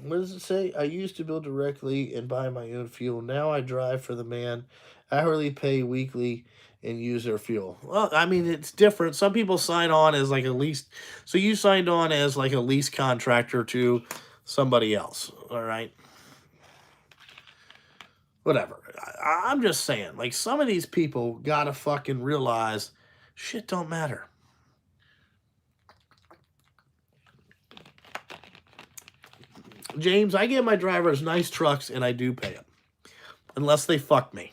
What does it say? I used to bill directly and buy my own fuel. Now I drive for the man, hourly pay weekly, and use their fuel. Well, I mean, it's different. Some people sign on as like a lease. So you signed on as like a lease contractor to somebody else. All right. Whatever. I'm just saying, like, some of these people gotta fucking realize shit don't matter. James, I give my drivers nice trucks and I do pay them. Unless they fuck me.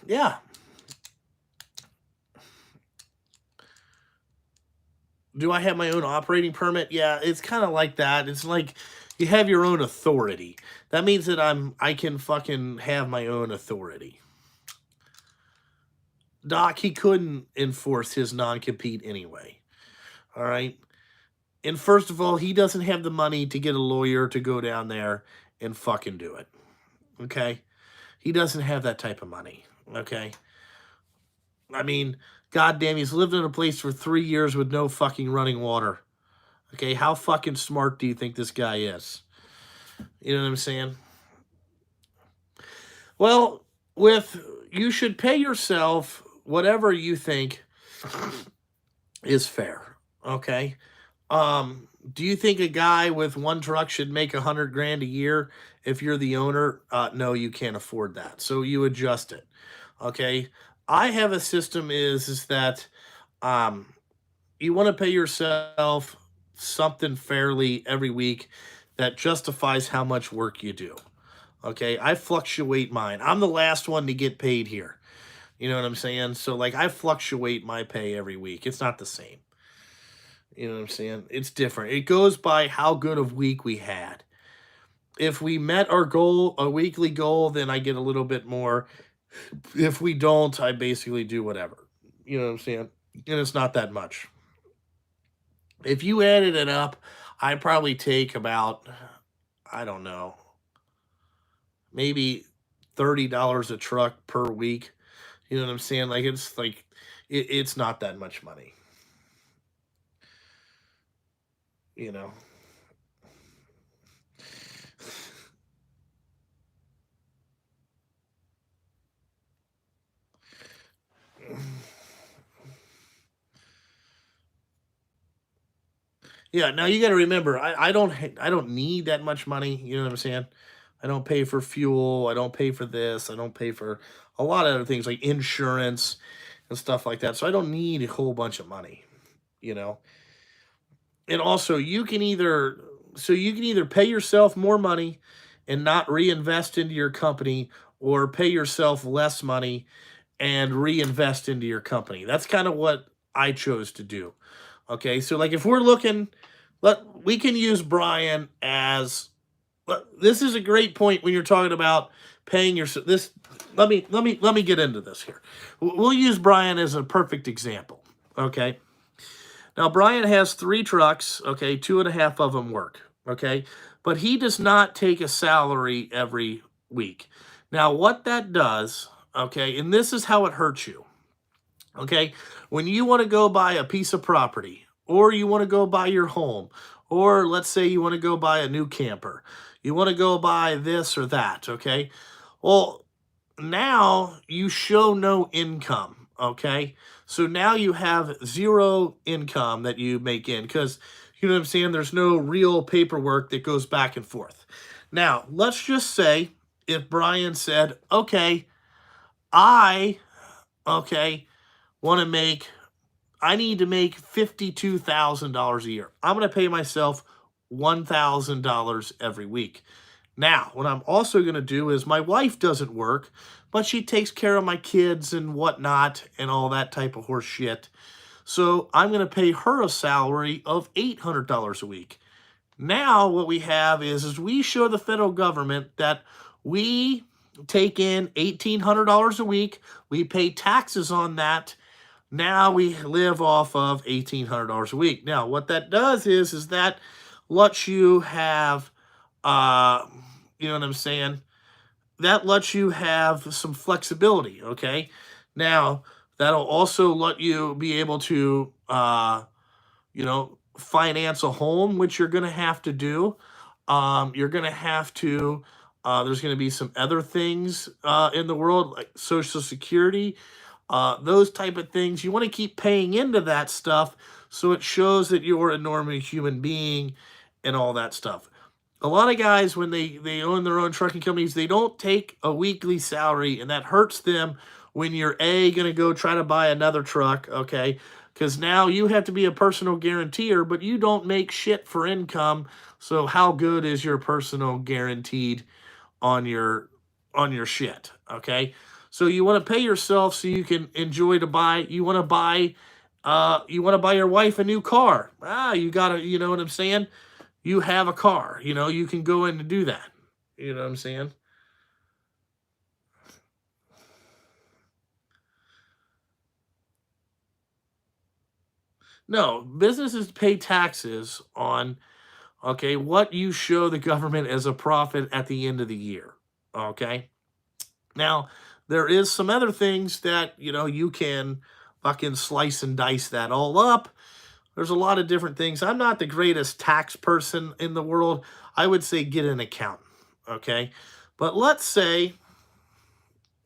Yeah. Do I have my own operating permit? Yeah, it's kind of like that. It's like you have your own authority. That means that I can fucking have my own authority. Doc, he couldn't enforce his non-compete anyway. All right? And first of all, he doesn't have the money to get a lawyer to go down there and fucking do it. Okay? He doesn't have that type of money. Okay? I mean, goddamn, he's lived in a place for 3 years with no fucking running water. Okay? How fucking smart do you think this guy is? You know what I'm saying? Well, you should pay yourself whatever you think is fair. Okay? Do you think a guy with one truck should make 100 grand a year if you're the owner? No, you can't afford that. So you adjust it. Okay. I have a system is that um, you want to pay yourself something fairly every week that justifies how much work you do. Okay. I fluctuate mine. I'm the last one to get paid here. You know what I'm saying? So like I fluctuate my pay every week. It's not the same. You know what I'm saying? It's different. It goes by how good of week we had. If we met our goal, a weekly goal, then I get a little bit more. If we don't, I basically do whatever. You know what I'm saying? And it's not that much. If you added it up, I probably take about, I don't know, maybe $30 a truck per week. You know what I'm saying? It's not that much money. You know. Yeah, now you gotta remember, I don't need that much money, you know what I'm saying? I don't pay for fuel, I don't pay for this, I don't pay for a lot of other things like insurance and stuff like that, so I don't need a whole bunch of money, you know? And also, you can either pay yourself more money and not reinvest into your company, or pay yourself less money and reinvest into your company. That's kind of what I chose to do. Okay, so like if we're looking, we can use Brian as this is a great point when you're talking about paying your this. Let me get into this here. We'll use Brian as a perfect example. Okay, now Brian has 3 trucks. Okay, 2.5 of them work. Okay, but he does not take a salary every week. Now what that does, okay, and this is how it hurts you. Okay. When you want to go buy a piece of property, or you want to go buy your home, or let's say you want to go buy a new camper, you want to go buy this or that. Okay. Well, now you show no income. Okay. So now you have zero income that you make in because, you know what I'm saying? There's no real paperwork that goes back and forth. Now, let's just say if Brian said, okay, I, okay, want to make I need to make $52,000 a year. I'm going to pay myself $1,000 every week. Now, what I'm also going to do is my wife doesn't work, but she takes care of my kids and whatnot and all that type of horse shit. So I'm going to pay her a salary of $800 a week. Now, what we have is we show the federal government that we take in $1,800 a week. We pay taxes on that. Now we live off of $1,800 a week. Now, what that does is that lets you have, uh, you know what I'm saying? That lets you have some flexibility. Okay. Now that'll also let you be able to, finance a home, which you're going to have to do. You're going to have to. There's going to be some other things in the world like Social Security, those type of things. You want to keep paying into that stuff so it shows that you're a normal human being and all that stuff. A lot of guys, when they own their own trucking companies, they don't take a weekly salary, and that hurts them when you're going to go try to buy another truck, okay? Because now you have to be a personal guarantor, but you don't make shit for income. So how good is your personal guaranteed on your shit, okay? So you want to pay yourself so you can enjoy to buy. You want to buy your wife a new car. You gotta, you know what I'm saying? You have a car, you can go in and do that. You know what I'm saying? No, businesses pay taxes on, okay, what you show the government as a profit at the end of the year. Okay. Now, there is some other things that, you can fucking slice and dice that all up. There's a lot of different things. I'm not the greatest tax person in the world. I would say get an accountant, okay? But let's say,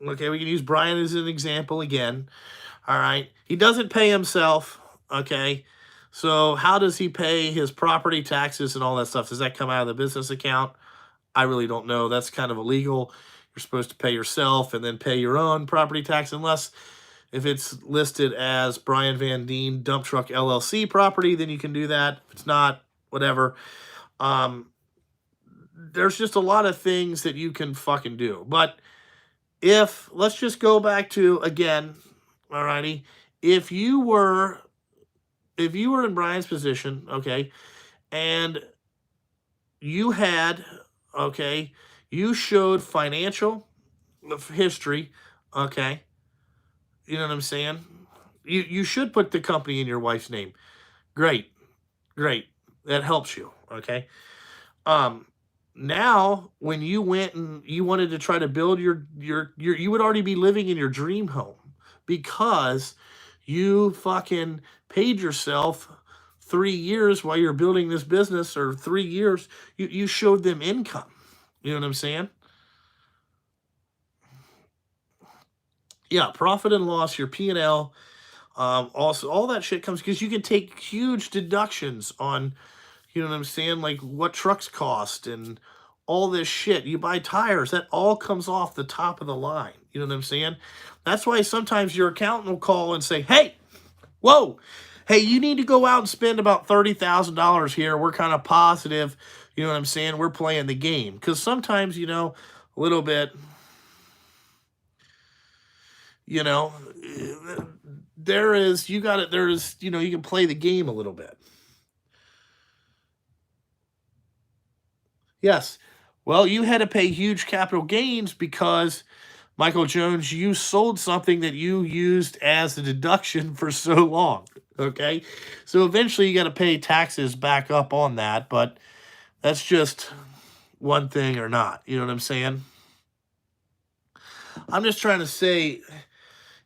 okay, we can use Brian as an example again. All right. He doesn't pay himself, okay? So how does he pay his property taxes and all that stuff? Does that come out of the business account? I really don't know. That's kind of illegal. You're supposed to pay yourself and then pay your own property tax, unless if it's listed as Brian Van Deen Dump Truck LLC property, then you can do that. If it's not, whatever. Um, there's just a lot of things that you can fucking do. But let's just go back to again, alrighty. If you were in Brian's position, okay, and you had, okay, you showed financial history, okay, you know what I'm saying? You should put the company in your wife's name. Great, great. That helps you, okay? Um, Now when you went and you wanted to try to build you would already be living in your dream home because you fucking paid yourself 3 years while you're building this business, or 3 years, you showed them income. You know what I'm saying? Yeah, profit and loss, your P&L. Also, all that shit comes because you can take huge deductions on. You know what I'm saying? Like what trucks cost and all this shit. You buy tires, that all comes off the top of the line. You know what I'm saying? That's why sometimes your accountant will call and say, hey, whoa, hey, you need to go out and spend about $30,000 here. We're kind of positive. You know what I'm saying? We're playing the game. Because sometimes, a little bit, you know, there is, you got it. There is, you can play the game a little bit. Yes. Well, you had to pay huge capital gains because Michael Jones, you sold something that you used as a deduction for so long. Okay. So eventually you got to pay taxes back up on that, but that's just one thing or not. You know what I'm saying? I'm just trying to say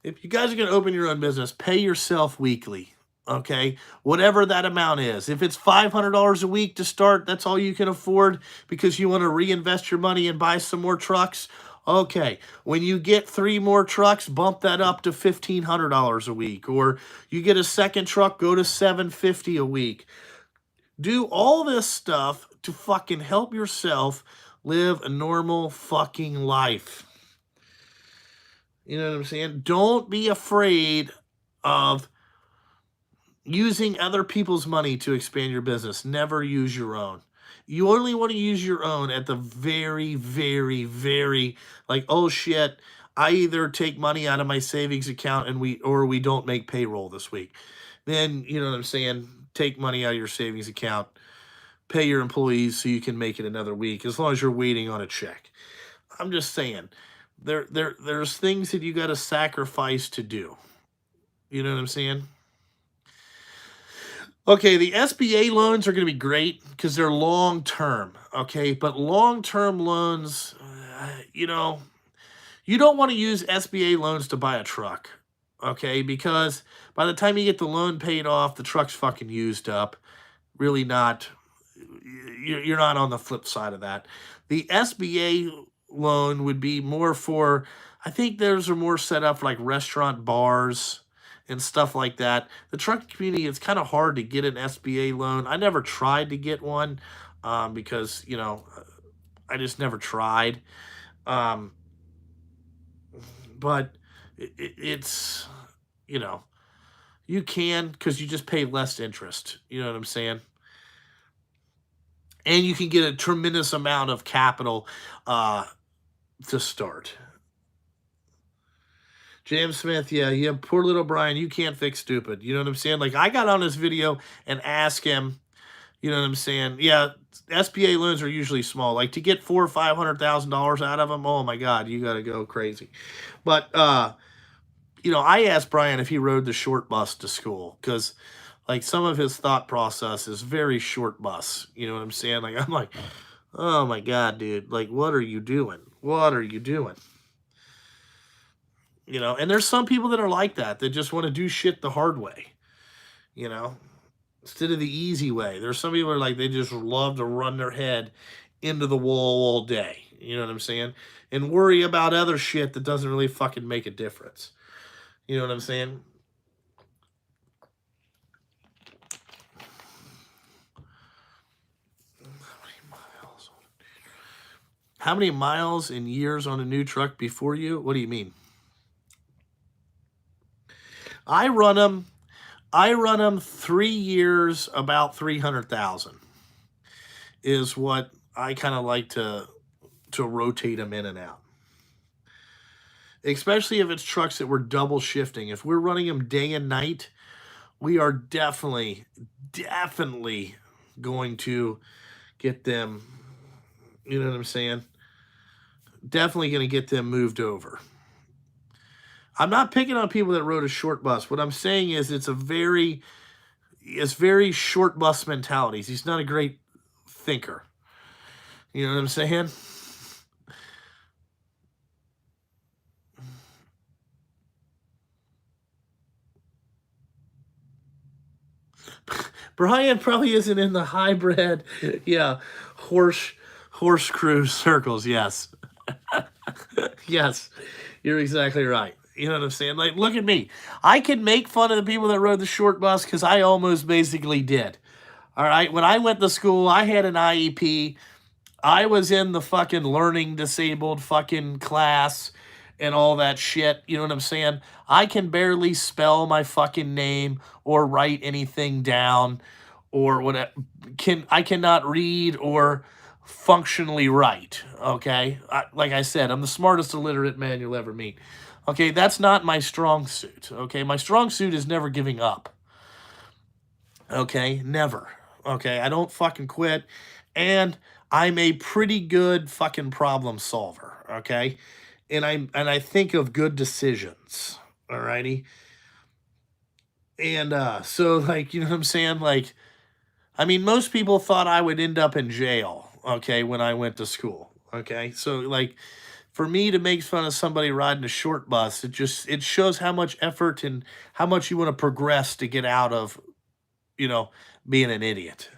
if you guys are going to open your own business, pay yourself weekly. Okay. Whatever that amount is. If it's $500 a week to start, that's all you can afford because you want to reinvest your money and buy some more trucks. Okay. When you get 3 more trucks, bump that up to $1,500 a week. Or you get a second truck, go to $750 a week. Do all this stuff to fucking help yourself live a normal fucking life. You know what I'm saying? Don't be afraid of using other people's money to expand your business. Never use your own. You only want to use your own at the very, very, very like, oh shit, I either take money out of my savings account and we don't make payroll this week. Then, you know what I'm saying? Take money out of your savings account, pay your employees so you can make it another week as long as you're waiting on a check. I'm just saying, there's things that you got to sacrifice to do. You know what I'm saying? Okay, the SBA loans are going to be great because they're long term. Okay, but long term loans, you don't want to use SBA loans to buy a truck. Okay, because by the time you get the loan paid off, the truck's fucking used up. Really not, you're not on the flip side of that. The SBA loan would be more for, I think those are more set up for like restaurant bars and stuff like that. The truck community, it's kind of hard to get an SBA loan. I never tried to get one because, I just never tried. Um, but it's, you know, you can because you just pay less interest. You know what I'm saying? And you can get a tremendous amount of capital uh, to start. James Smith, yeah, poor little Brian, you can't fix stupid. You know what I'm saying? Like I got on this video and asked him, you know what I'm saying? Yeah, SBA loans are usually small. Like to get $400,000 or $500,000 out of them, oh my God, you got to go crazy. But I asked Brian if he rode the short bus to school because, like, some of his thought process is very short bus. You know what I'm saying? Like I'm like, oh my God, dude, like what are you doing? What are you doing? And there's some people that are like that just want to do shit the hard way, you know, instead of the easy way. There's some people that are like, they just love to run their head into the wall all day. You know what I'm saying? And worry about other shit that doesn't really fucking make a difference. You know what I'm saying? How many miles in years on a new truck before you? What do you mean? I run them 3 years, about 300,000 is what I kind of like to rotate them in and out. Especially if it's trucks that we're double shifting. If we're running them day and night, we are definitely going to get them, you know what I'm saying? Definitely going to get them moved over. I'm not picking on people that rode a short bus. What I'm saying is it's very short bus mentalities. He's not a great thinker. You know what I'm saying? Brian probably isn't in the hybrid, yeah, horse crew circles. Yes, yes, you're exactly right. You know what I'm saying? Like, look at me. I can make fun of the people that rode the short bus because I almost basically did. All right. When I went to school, I had an IEP. I was in the fucking learning disabled fucking class and all that shit. You know what I'm saying? I can barely spell my fucking name or write anything down or whatever. I cannot read or functionally write. Okay. Like I said, I'm the smartest illiterate man you'll ever meet. Okay. That's not my strong suit. Okay. My strong suit is never giving up. Okay, never. Okay, I don't fucking quit. And I'm a pretty good fucking problem solver. Okay. And I think of good decisions. Alrighty. And so like, you know what I'm saying? Like, I mean, most people thought I would end up in jail, okay, when I went to school. Okay. So like for me to make fun of somebody riding a short bus, it shows how much effort and how much you want to progress to get out of, you know, being an idiot.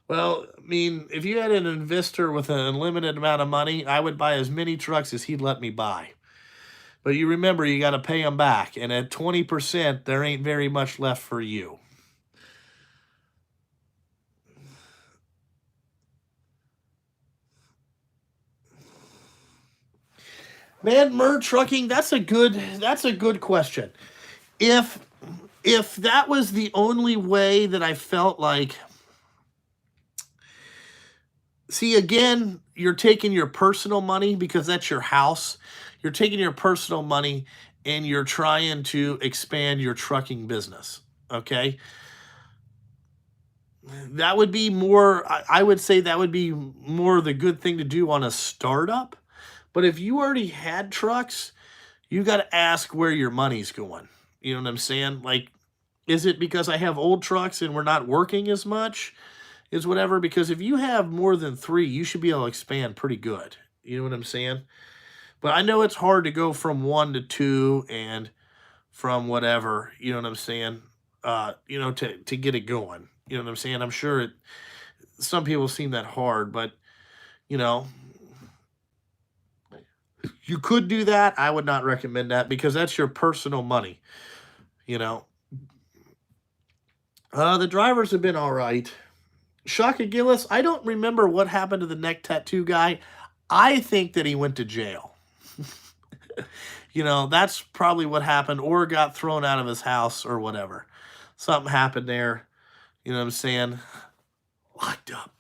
Well, I mean, if you had an investor with an unlimited amount of money, I would buy as many trucks as he'd let me buy. But you remember, you got to pay him back. And at 20%, there ain't very much left for you. Man, trucking, that's a good question. If if that was the only way that I felt like, see, again, you're taking your personal money because that's your house. You're taking your personal money and you're trying to expand your trucking business. Okay. That would be more, I would say that would be more the good thing to do on a startup. But if you already had trucks, you got to ask where your money's going. You know what I'm saying? Like, is it because I have old trucks and we're not working as much? Is whatever? Because if you have more than three, you should be able to expand pretty good. You know what I'm saying? But I know it's hard to go from one to two and from whatever, you know what I'm saying? To get it going. You know what I'm saying? I'm sure some people seem that hard, but you know, you could do that. I would not recommend that because that's your personal money, you know. The drivers have been all right. Shaka Gillis, I don't remember what happened to the neck tattoo guy. I think that he went to jail. That's probably what happened, or got thrown out of his house or whatever. Something happened there. You know what I'm saying? Locked up.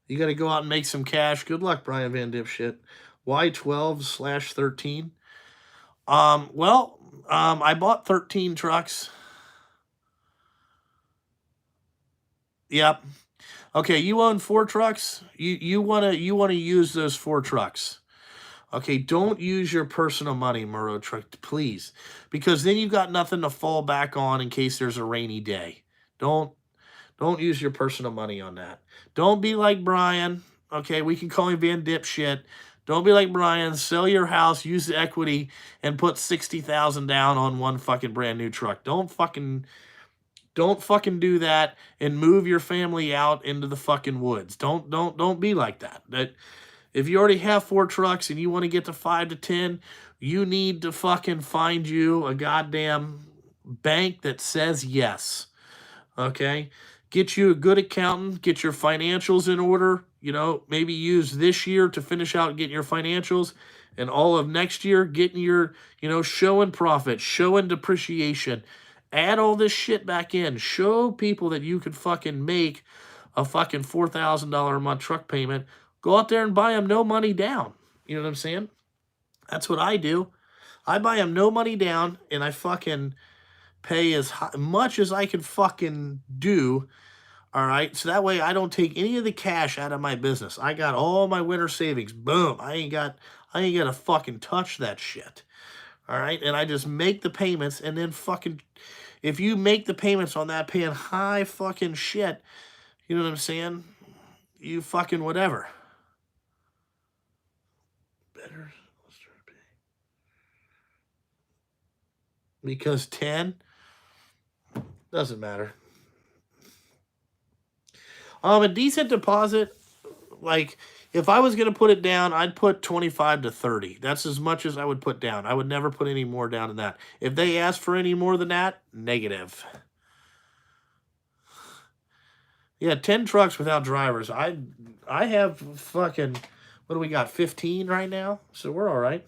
You got to go out and make some cash. Good luck, Brian Van Dipshit. Why 12/13? I bought 13 trucks. Yep. Okay, you own four trucks. You wanna use those four trucks. Okay, don't use your personal money, Murrow truck, please, because then you've got nothing to fall back on in case there's a rainy day. Don't don't use your personal money on that. Don't be like Brian. Okay, we can call him Van Dipshit. Don't be like Brian. Sell your house, use the equity, and put 60,000 down on one fucking brand new truck. Don't fucking do that and move your family out into the fucking woods. Don't be like that. That if you already have four trucks and you want to get to 5 to 10, you need to fucking find you a goddamn bank that says yes. Okay? Get you a good accountant, get your financials in order, maybe use this year to finish out getting your financials and all of next year getting your, showing profit, showing depreciation. Add all this shit back in. Show people that you could fucking make a fucking $4,000 a month truck payment. Go out there and buy them no money down. You know what I'm saying? That's what I do. I buy them no money down and I fucking pay much as I can fucking do. All right. So that way I don't take any of the cash out of my business. I got all my winter savings. Boom. I ain't got to fucking touch that shit. All right. And I just make the payments and then fucking, if you make the payments on that paying high fucking shit, you know what I'm saying? You fucking whatever. Better. Because 10 doesn't matter. A decent deposit, like if I was gonna put it down, I'd put 25 to 30. That's as much as I would put down. I would never put any more down than that. If they ask for any more than that, negative. Yeah, 10 trucks without drivers. I have fucking, what do we got? 15 right now, so we're all right.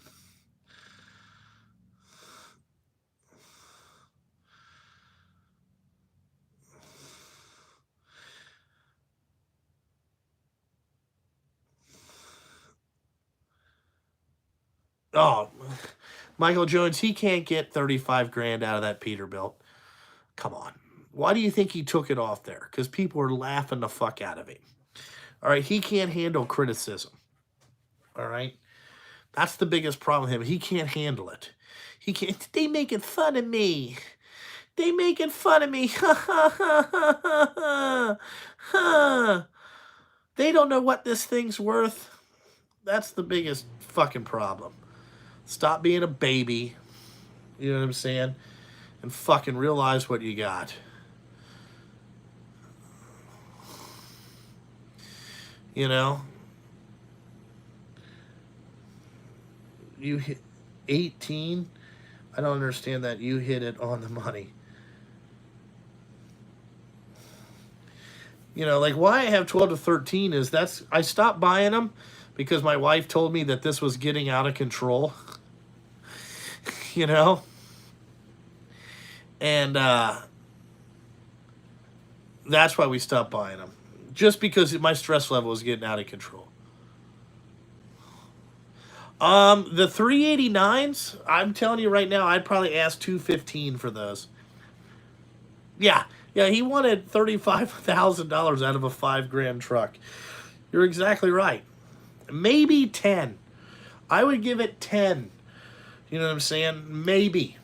Oh, Michael Jones, he can't get 35 grand out of that Peterbilt. Come on. Why do you think he took it off there? Because people are laughing the fuck out of him. All right, he can't handle criticism. All right, that's the biggest problem with him. He can't handle it. He can't. They making fun of me. They making fun of me. Ha ha ha ha ha ha. They don't know what this thing's worth. That's the biggest fucking problem. Stop being a baby. You know what I'm saying? And fucking realize what you got. You know? You hit 18. I don't understand that. You hit it on the money. You know, like why I have 12 to 13 is I stopped buying them because my wife told me that this was getting out of control. You know? And that's why we stopped buying them. Just because my stress level was getting out of control. The 389s, I'm telling you right now, I'd probably ask 215 for those. Yeah, he wanted $35,000 out of a $5,000 truck. You're exactly right. Maybe 10. I would give it 10. You know what I'm saying? Maybe.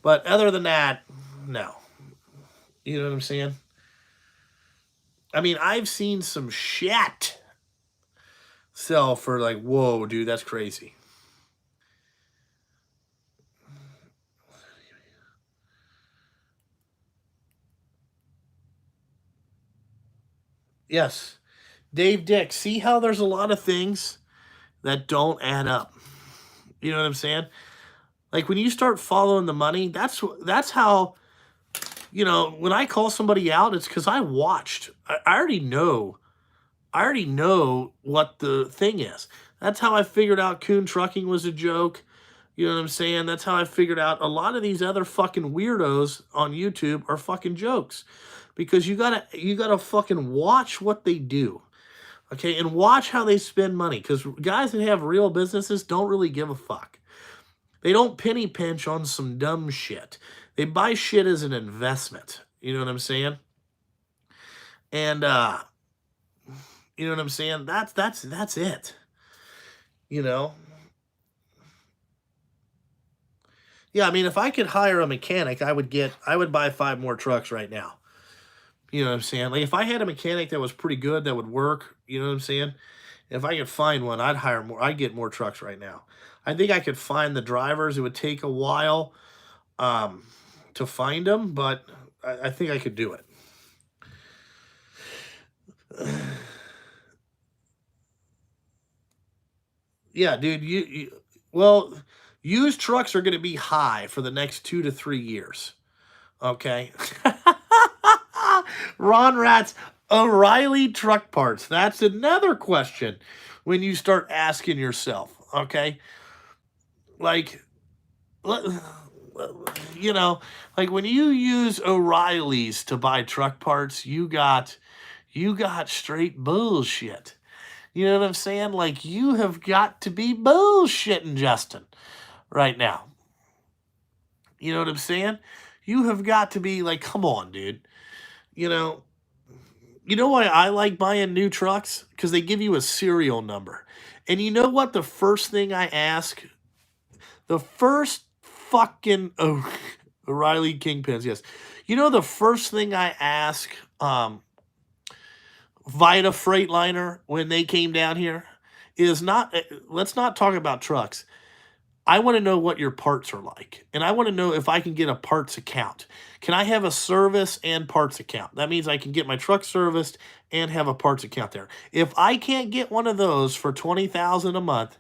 But other than that, no. You know what I'm saying? I mean, I've seen some shit sell for like, whoa, dude, that's crazy. Yes. Dave Dick, see how there's a lot of things that don't add up. You know what I'm saying? Like when you start following the money, that's how, you know, when I call somebody out, it's because I watched. I already know. I already know what the thing is. That's how I figured out Coon Trucking was a joke. You know what I'm saying? That's how I figured out a lot of these other fucking weirdos on YouTube are fucking jokes. Because you gotta fucking watch what they do. Okay, and watch how they spend money. Because guys that have real businesses don't really give a fuck. They don't penny pinch on some dumb shit. They buy shit as an investment. You know what I'm saying? And you know what I'm saying? That's it. You know? Yeah, I mean if I could hire a mechanic, I would buy 5 more trucks right now. You know what I'm saying? Like if I had a mechanic that was pretty good that would work, you know what I'm saying? If I could find one, I'd hire more. I'd get more trucks right now. I think I could find the drivers. It would take a while um, to find them, but I think I could do it. Yeah, dude. Well, used trucks are going to be high for the next 2 to 3 years. Okay. Ron Ratz, O'Reilly truck parts. That's another question when you start asking yourself. Okay, like you know, like when you use O'Reilly's to buy truck parts, you got straight bullshit. You know what I'm saying? Like you have got to be bullshitting Justin right now. You know what I'm saying? You have got to be like, come on, dude. You know, you know why I like buying new trucks? Because they give you a serial number. And you know what the first thing I ask? The first fucking O'Reilly Kingpins, yes. You know the first thing I ask Vita Freightliner when they came down here is not let's not talk about trucks. I want to know what your parts are like. And I want to know if I can get a parts account. Can I have a service and parts account? That means I can get my truck serviced and have a parts account there. If I can't get one of those for $20,000 a month,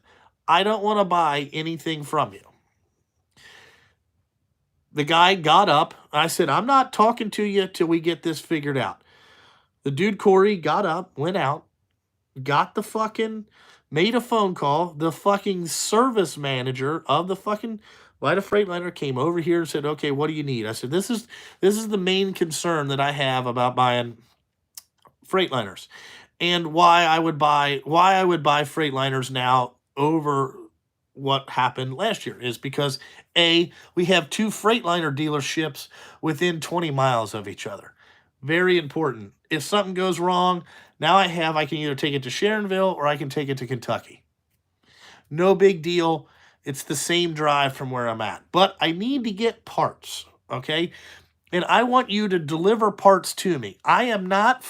I don't want to buy anything from you. The guy got up. I said, I'm not talking to you till we get this figured out. The dude, Corey, got up, went out, got the fucking, made a phone call. The fucking service manager of the fucking Vita Freightliner came over here and said, okay, what do you need? I said, this is the main concern that I have about buying Freightliners, and why I would buy Freightliners now over what happened last year is because we have two Freightliner dealerships within 20 miles of each other. Very important. If something goes wrong, now I can either take it to Sharonville or I can take it to Kentucky. No big deal. It's the same drive from where I'm at. But I need to get parts, okay? And I want you to deliver parts to me. I am not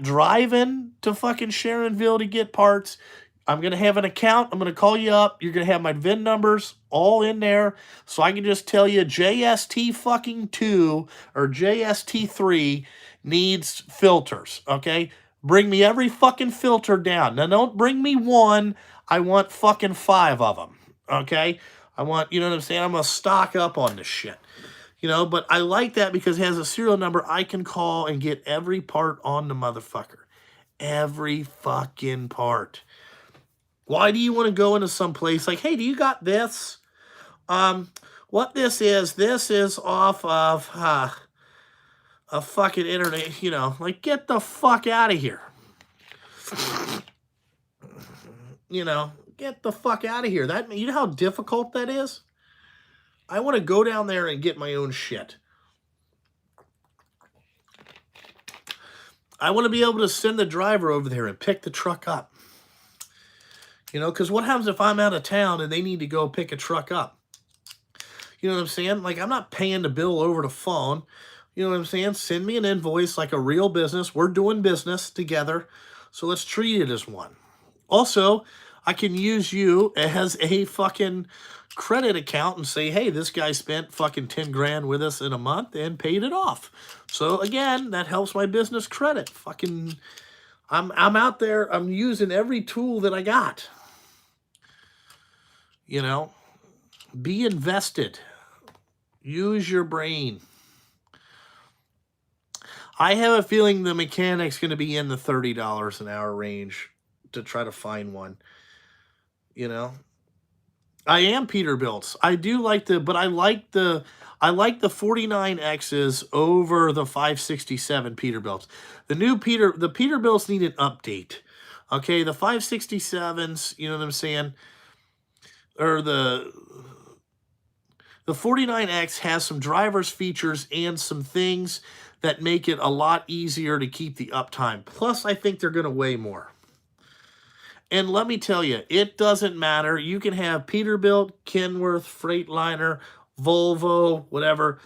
driving to fucking Sharonville to get parts. I'm going to have an account. I'm going to call you up. You're going to have my VIN numbers all in there. So I can just tell you JST fucking 2 or JST 3 needs filters. Okay. Bring me every fucking filter down. Now don't bring me one. I want fucking 5 of them. Okay. I want, you know what I'm saying? I'm going to stock up on this shit. You know, but I like that because it has a serial number I can call and get every part on the motherfucker. Every fucking part. Why do you want to go into some place like, hey, do you got this? What this is off of a fucking internet, you know, like get the fuck out of here. You know, get the fuck out of here. That, you know how difficult that is? I want to go down there and get my own shit. I want to be able to send the driver over there and pick the truck up. You know, because what happens if I'm out of town and they need to go pick a truck up? You know what I'm saying? Like, I'm not paying the bill over the phone. You know what I'm saying? Send me an invoice like a real business. We're doing business together, so let's treat it as one. Also, I can use you as a fucking credit account and say, hey, this guy spent fucking 10 grand with us in a month and paid it off. So again, that helps my business credit. Fucking, I'm out there. I'm using every tool that I got. You know, be invested. Use your brain. I have a feeling the mechanic's going to be in the $30 an hour range to try to find one. You know, I am Peterbilt's. I do like but I like the 49Xs over the 567 Peterbilt's. The Peterbilt's need an update. Okay, the 567s, you know what I'm saying? Or the 49X has some driver's features and some things that make it a lot easier to keep the uptime. Plus, I think they're going to weigh more. And let me tell you, it doesn't matter. You can have Peterbilt, Kenworth, Freightliner, Volvo, whatever.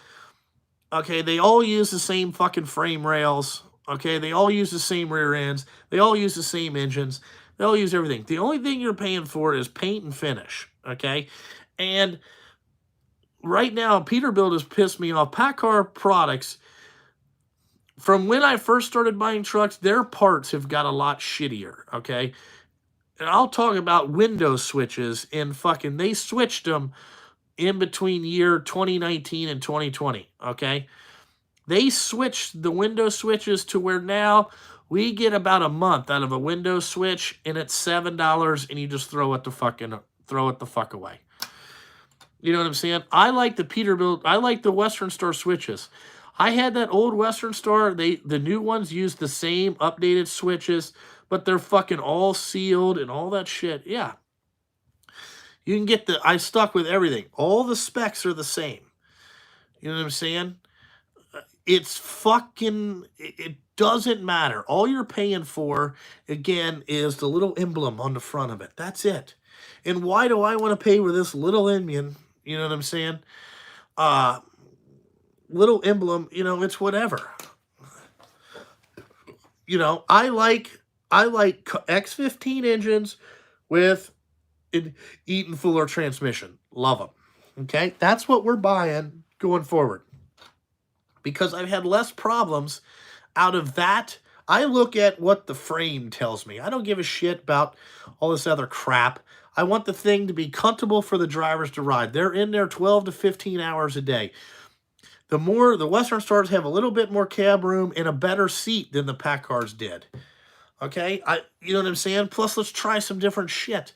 Okay, they all use the same fucking frame rails. Okay, they all use the same rear ends. They all use the same engines. They all use everything. The only thing you're paying for is paint and finish. Okay, and right now, Peterbilt has pissed me off. PACCAR products, from when I first started buying trucks, their parts have got a lot shittier, okay? And I'll talk about window switches, and fucking, they switched them in between year 2019 and 2020, okay? They switched the window switches to where now we get about a month out of a window switch, and it's $7, and you just throw it the fuck away. You know what I'm saying? I like the Peterbilt. I like the Western Star switches. I had that old Western Star. The new ones use the same updated switches, but they're fucking all sealed and all that shit. Yeah. You can get I stuck with everything. All the specs are the same. You know what I'm saying? It's fucking, it doesn't matter. All you're paying for, again, is the little emblem on the front of it. That's it. And why do I want to pay with this little emblem? You know what I'm saying? Little emblem, you know, it's whatever. You know, I like X15 engines with in Eaton Fuller transmission. Love them. Okay, that's what we're buying going forward because I've had less problems out of that. I look at what the frame tells me. I don't give a shit about all this other crap. I want the thing to be comfortable for the drivers to ride. They're in there 12 to 15 hours a day. The Western Stars have a little bit more cab room and a better seat than the Packards did. Okay? You know what I'm saying? Plus, let's try some different shit.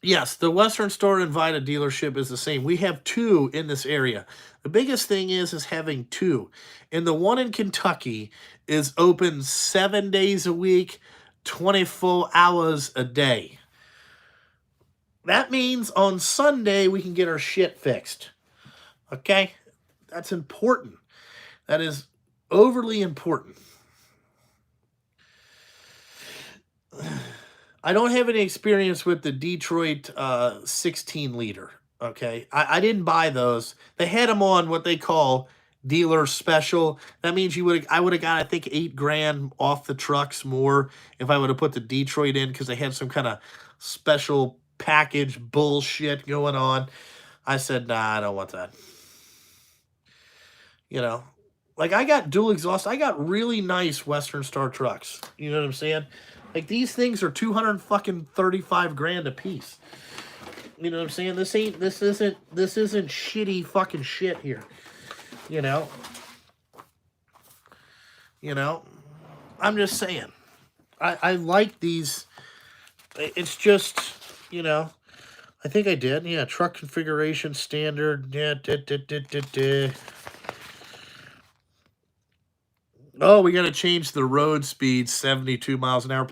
Yes, the Western Star and Vita dealership is the same. We have 2 in this area. The biggest thing is having 2. And the one in Kentucky is open 7 days a week, 24 hours a day. That means on Sunday we can get our shit fixed. Okay? That's important. That is overly important. I don't have any experience with the Detroit 16-liter, okay? I didn't buy those. They had them on what they call dealer special. That means I would have got, I think, $8,000 off the trucks more if I would have put the Detroit in because they had some kind of special package bullshit going on. I said, nah, I don't want that. You know? Like, I got dual exhaust. I got really nice Western Star trucks. You know what I'm saying? Like, these things are $235,000 a piece. You know what I'm saying? This isn't shitty fucking shit here. You know? I'm just saying. I like these. It's just, I think I did. Yeah, truck configuration standard. Yeah, Oh, we got to change the road speed 72 miles an hour.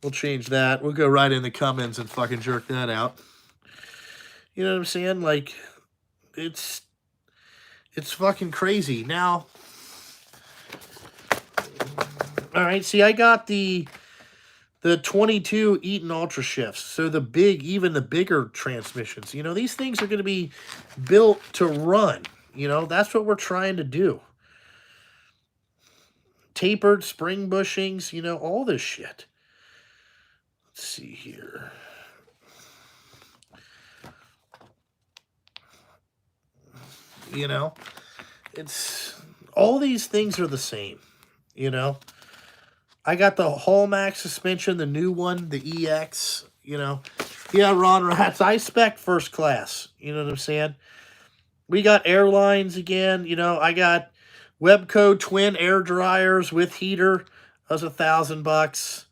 We'll change that. We'll go right in the Cummins and fucking jerk that out. You know what I'm saying? Like, it's fucking crazy. Now, all right, see, I got the 22 Eaton Ultra Shifts. So even the bigger transmissions. These things are going to be built to run. That's what we're trying to do. Tapered spring bushings, all this shit. Let's see here. It's all these things are the same, I got the Hallmax suspension, the new one, the EX, Yeah, Ron Rats, I spec first class, you know what I'm saying? We got airlines again, I got Webco twin air dryers with heater. That was $1,000.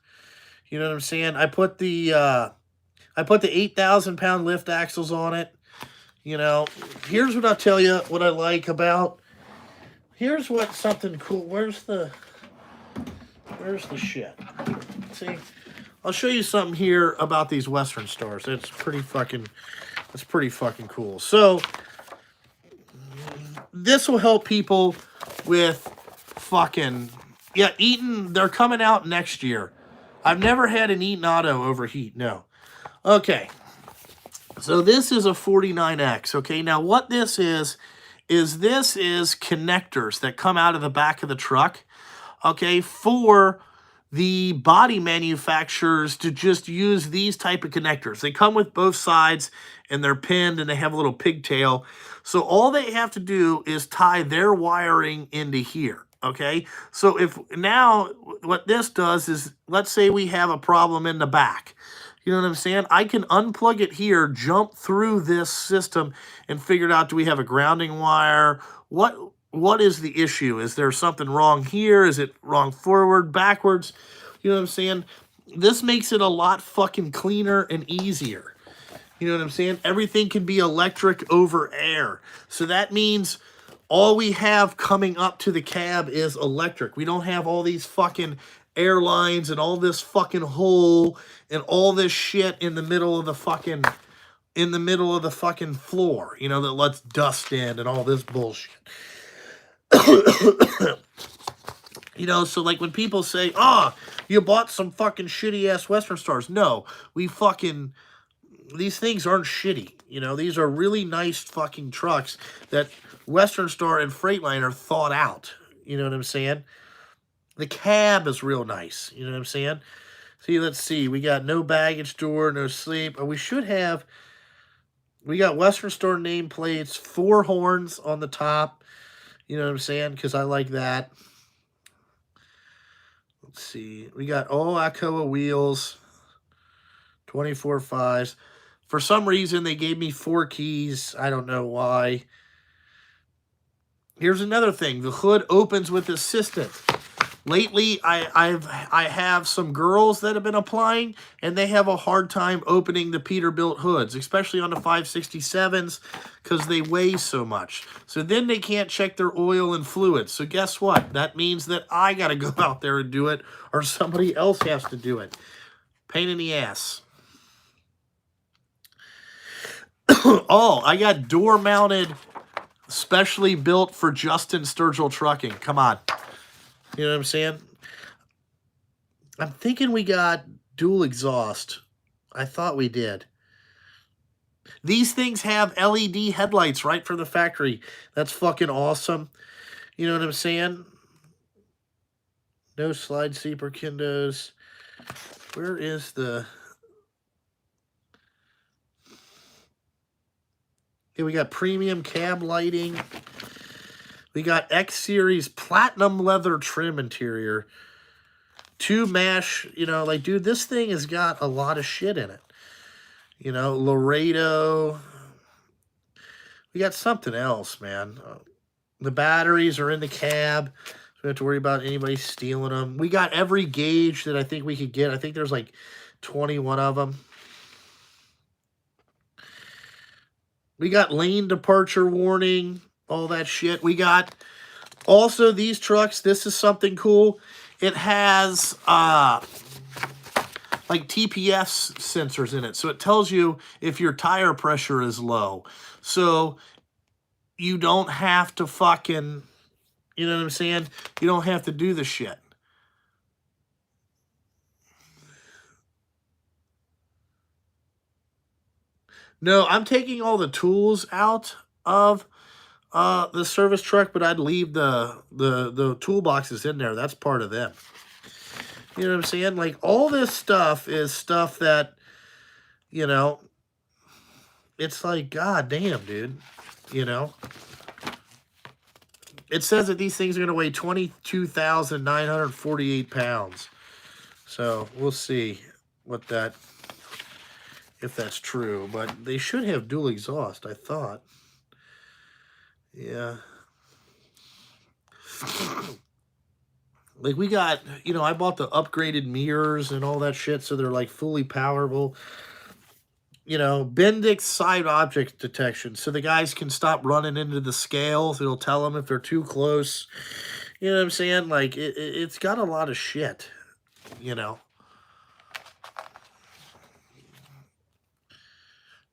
You know what I'm saying? I put the 8,000-pound lift axles on it. Here's what I'll tell you what I like about. Here's what something cool. Where's the shit? See, I'll show you something here about these Western Stars. It's pretty fucking cool. So this will help people with fucking, yeah, Eaton, they're coming out next year. I've never had an Eaton Auto overheat, no. Okay, so this is a 49X, okay? Now what this is connectors that come out of the back of the truck, okay, for the body manufacturers to just use these type of connectors. They come with both sides, and they're pinned, and they have a little pigtail. So all they have to do is tie their wiring into here, okay? So now what this does is, let's say we have a problem in the back. You know what I'm saying? I can unplug it here, jump through this system, and figure out, do we have a grounding wire? What is the issue? Is there something wrong here? Is it wrong forward, backwards? You know what I'm saying? This makes it a lot fucking cleaner and easier. You know what I'm saying? Everything can be electric over air. So that means all we have coming up to the cab is electric. We don't have all these fucking airlines and all this fucking hole and all this shit in the middle of the fucking floor, that lets dust in and all this bullshit. So like when people say, you bought some fucking shitty ass Western Stars. No, these things aren't shitty. These are really nice fucking trucks that Western Star and Freightliner thought out. You know what I'm saying? The cab is real nice. You know what I'm saying? See, let's see. We got no baggage door, no sleep. We should have. We got Western Star nameplates, 4 horns on the top. You know what I'm saying? Because I like that. Let's see. We got all Alcoa wheels, 24 fives. For some reason, they gave me 4 keys. I don't know why. Here's another thing. The hood opens with assistant. Lately, I have some girls that have been applying, and they have a hard time opening the Peterbilt hoods, especially on the 567s, because they weigh so much. So then they can't check their oil and fluids. So guess what? That means that I got to go out there and do it, or somebody else has to do it. Pain in the ass. Oh, I got door-mounted, specially built for Justin Sturgill Trucking. Come on. You know what I'm saying? I'm thinking we got dual exhaust. I thought we did. These things have LED headlights right from the factory. That's fucking awesome. You know what I'm saying? No slide sleeper kindos. Where is the... Okay, we got premium cab lighting. We got X-Series platinum leather trim interior. 2 mesh, you know, like, dude, this thing has got a lot of shit in it. You know, Laredo. We got something else, man. The batteries are in the cab. So we don't have to worry about anybody stealing them. We got every gauge that I think we could get. I think there's like 21 of them. We got lane departure warning, all that shit. We got also these trucks. This is something cool. It has like TPS sensors in it. So it tells you if your tire pressure is low. So you don't have to fucking, you know what I'm saying? You don't have to do the shit. No, I'm taking all the tools out of the service truck, but I'd leave the toolboxes in there. That's part of them. You know what I'm saying? Like, all this stuff is stuff that, you know, it's like, god damn, dude. You know? It says that these things are going to weigh 22,948 pounds. So, we'll see what that... if that's true, but they should have dual exhaust, I thought. Yeah. Like, we got, you know, I bought the upgraded mirrors and all that shit, so they're, like, fully powerful. You know, Bendix side object detection, so the guys can stop running into the scales. It'll tell them if they're too close. You know what I'm saying? Like, it's got a lot of shit, you know.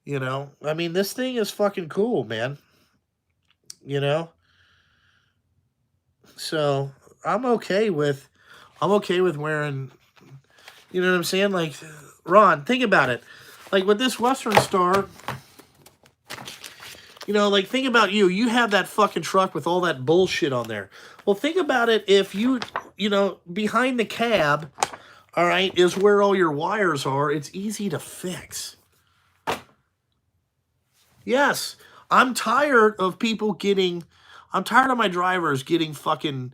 You know, I mean, this thing is fucking cool, man. You know? So, I'm okay with wearing, you know what I'm saying? Like, Ron, think about it. Like, with this Western Star, you know, like, think about you. You have that fucking truck with all that bullshit on there. Well, think about it if you know, behind the cab, all right, is where all your wires are. It's easy to fix. Yes, I'm tired of I'm tired of my drivers getting fucking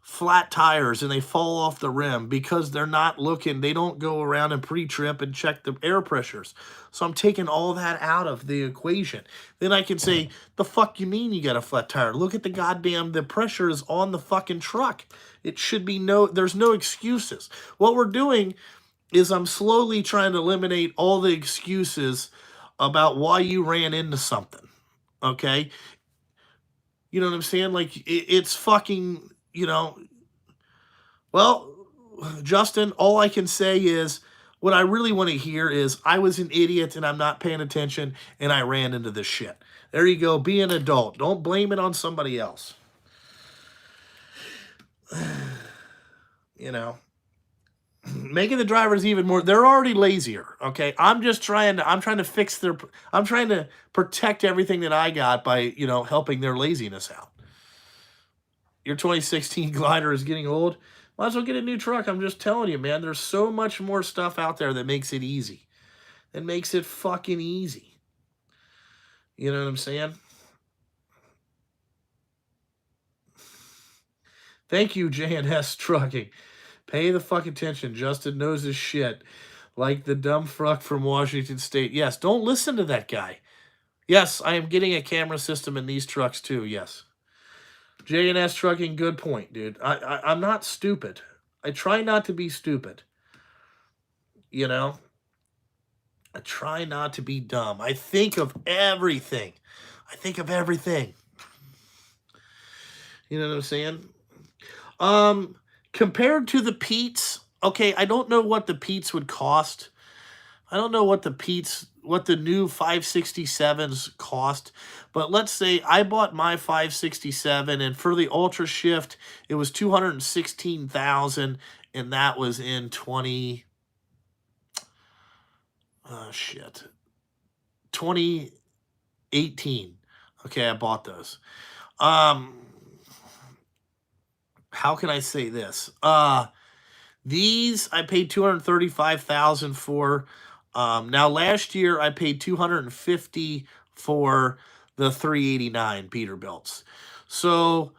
flat tires and they fall off the rim because they're not looking, they don't go around and pre-trip and check the air pressures. So I'm taking all that out of the equation. Then I can say, the fuck you mean you got a flat tire? Look at the pressure is on the fucking truck. It should be there's no excuses. What we're doing is I'm slowly trying to eliminate all the excuses about why you ran into something, okay? You know what I'm saying? Like, it's fucking, you know, well, Justin, all I can say is, what I really want to hear is, I was an idiot and I'm not paying attention and I ran into this shit. There you go, be an adult. Don't blame it on somebody else. You know? Making the drivers even more, they're already lazier, okay? I'm trying to protect everything that I got by, you know, helping their laziness out. Your 2016 glider is getting old. Might as well get a new truck. I'm just telling you, man. There's so much more stuff out there that makes it easy. That makes it fucking easy. You know what I'm saying? Thank you, JNS Trucking. Pay the fuck attention. Justin knows his shit. Like the dumb fuck from Washington State. Yes, don't listen to that guy. Yes, I am getting a camera system in these trucks too. Yes. JNS Trucking, good point, dude. I'm not stupid. I try not to be stupid. You know? I try not to be dumb. I think of everything. I think of everything. You know what I'm saying? Compared to the Pete's, okay, I don't know what the Pete's would cost. I don't know what the new 567s cost, but let's say I bought my 567 and for the Ultra Shift, it was 216,000 and that was in 2018. Okay, I bought those. How can I say this? These I paid 235,000 for. Now last year I paid 250 for the 389 Peterbilts. So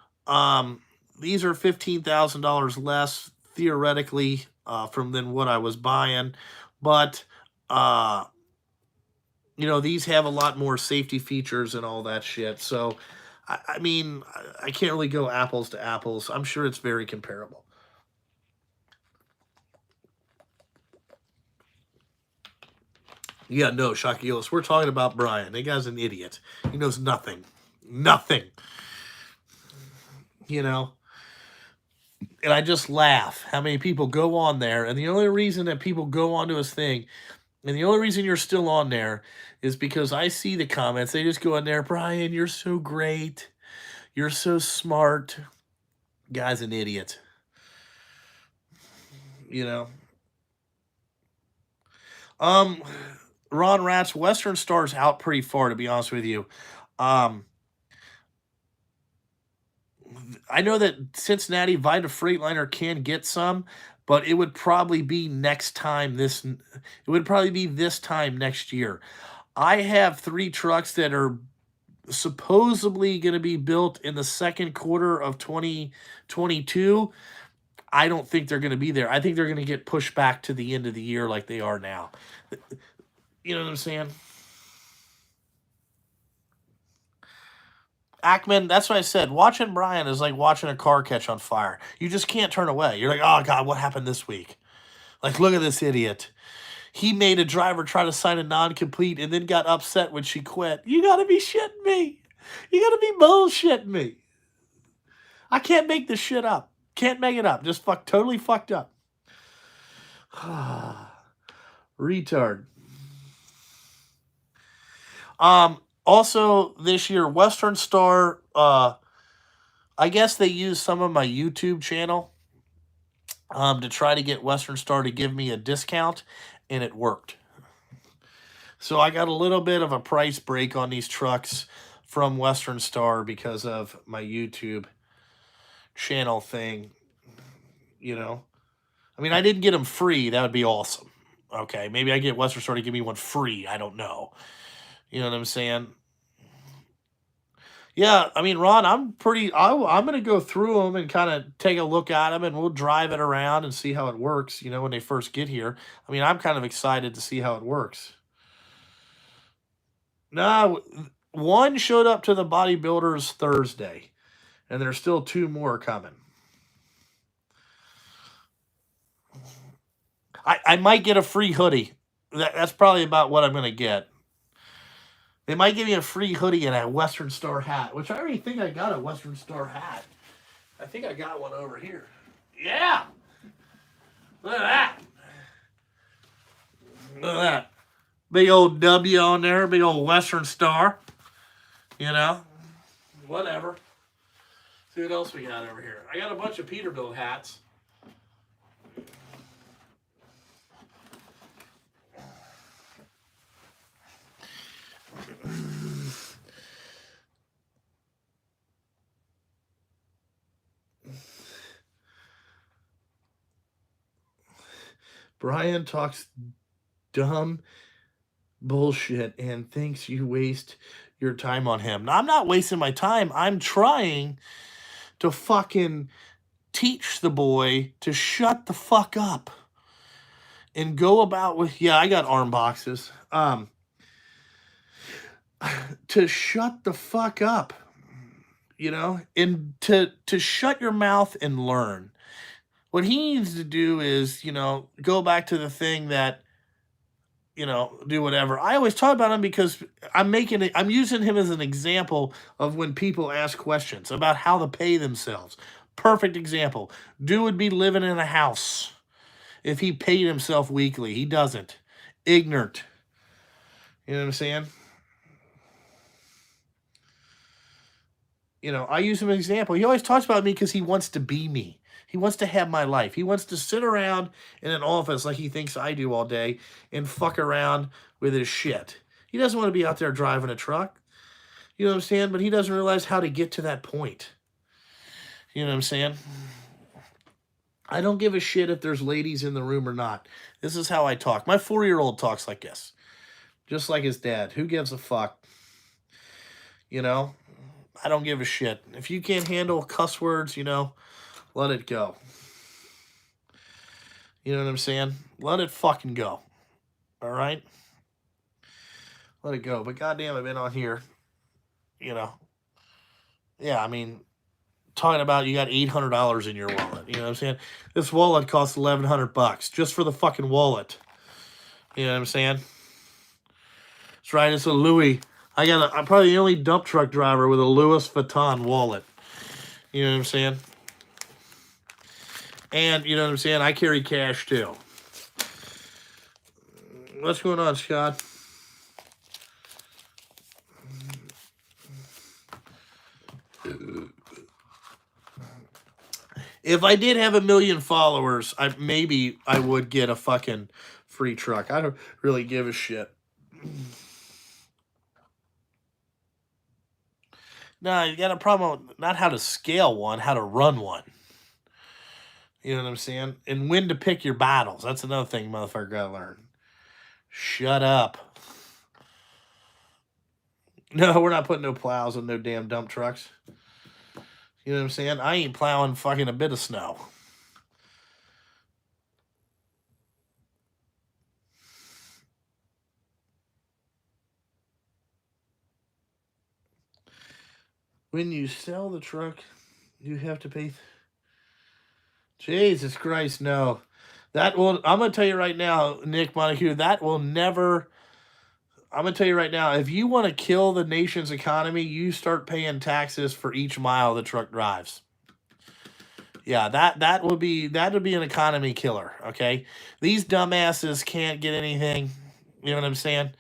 these are $15,000 less theoretically from than what I was buying, but you know, these have a lot more safety features and all that shit. So I mean, I can't really go apples to apples. I'm sure it's very comparable. Yeah, no, Shaquillis. We're talking about Brian. That guy's an idiot. He knows nothing. Nothing. You know? And I just laugh how many people go on there. And the only reason that people go onto his thing, and the only reason you're still on there is because I see the comments. They just go in there, Brian, you're so great. You're so smart. Guy's an idiot. You know? Ron Ratz, Western Star's out pretty far, to be honest with you. I know that Cincinnati Vita Freightliner can get some, but it would probably be next time this. It would probably be this time next year. I have 3 trucks that are supposedly going to be built in the second quarter of 2022. I don't think they're going to be there. I think they're going to get pushed back to the end of the year like they are now. You know what I'm saying? Ackman, that's what I said. Watching Brian is like watching a car catch on fire. You just can't turn away. You're like, oh, God, what happened this week? Like, look at this idiot. He made a driver try to sign a non-complete and then got upset when she quit. You got to be shitting me. You got to be bullshitting me. I can't make this shit up. Can't make it up. Just totally fucked up. Retard. Also, this year, Western Star, I guess they used some of my YouTube channel to try to get Western Star to give me a discount, and it worked. So I got a little bit of a price break on these trucks from Western Star because of my YouTube channel thing, you know. I mean, I didn't get them free. That would be awesome. Okay, maybe I get Western Star to give me one free. I don't know. You know what I'm saying? Yeah, I mean, Ron, I'm going to go through them and kind of take a look at them, and we'll drive it around and see how it works, you know, when they first get here. I mean, I'm kind of excited to see how it works. No, one showed up to the bodybuilders Thursday, and there's still 2 more coming. I might get a free hoodie. That's probably about what I'm going to get. They might give me a free hoodie and a Western Star hat, which I already think I got a Western Star hat. I think I got one over here. Yeah! Look at that. Look at that. Big old W on there, big old Western Star. You know? Whatever. See what else we got over here. I got a bunch of Peterbilt hats. Brian talks dumb bullshit and thinks you waste your time on him. Now, I'm not wasting my time. I'm trying to fucking teach the boy to shut the fuck up and go about with, yeah, I got arm boxes. To shut the fuck up, and to shut your mouth and learn. What he needs to do is, go back to the thing that, do whatever. I always talk about him because I'm using him as an example of when people ask questions about how to pay themselves. Perfect example. Dude would be living in a house if he paid himself weekly. He doesn't. Ignorant. You know what I'm saying? I use him as an example. He always talks about me because he wants to be me. He wants to have my life. He wants to sit around in an office like he thinks I do all day and fuck around with his shit. He doesn't want to be out there driving a truck. You know what I'm saying? But he doesn't realize how to get to that point. You know what I'm saying? I don't give a shit if there's ladies in the room or not. This is how I talk. My 4-year-old talks like this. Just like his dad. Who gives a fuck? I don't give a shit. If you can't handle cuss words, let it go. You know what I'm saying? Let it fucking go. All right? Let it go. But goddamn, I've been on here, Yeah, I mean, talking about you got $800 in your wallet. You know what I'm saying? This wallet costs $1,100 just for the fucking wallet. You know what I'm saying? That's right. It's a Louis. I'm probably the only dump truck driver with a Louis Vuitton wallet. You know what I'm saying? And, you know what I'm saying? I carry cash, too. What's going on, Scott? If I did have 1 million followers, maybe I would get a fucking free truck. I don't really give a shit. No, you got a problem with not how to scale one, how to run one. You know what I'm saying? And when to pick your battles. That's another thing motherfucker gotta learn. Shut up. No, we're not putting no plows on no damn dump trucks. You know what I'm saying? I ain't plowing fucking a bit of snow. When you sell the truck, you have to pay. Jesus Christ, no. I'm going to tell you right now, Nick Montague, that will never. I'm going to tell you right now, if you want to kill the nation's economy, you start paying taxes for each mile the truck drives. Yeah, that would be an economy killer, okay? These dumbasses can't get anything. You know what I'm saying?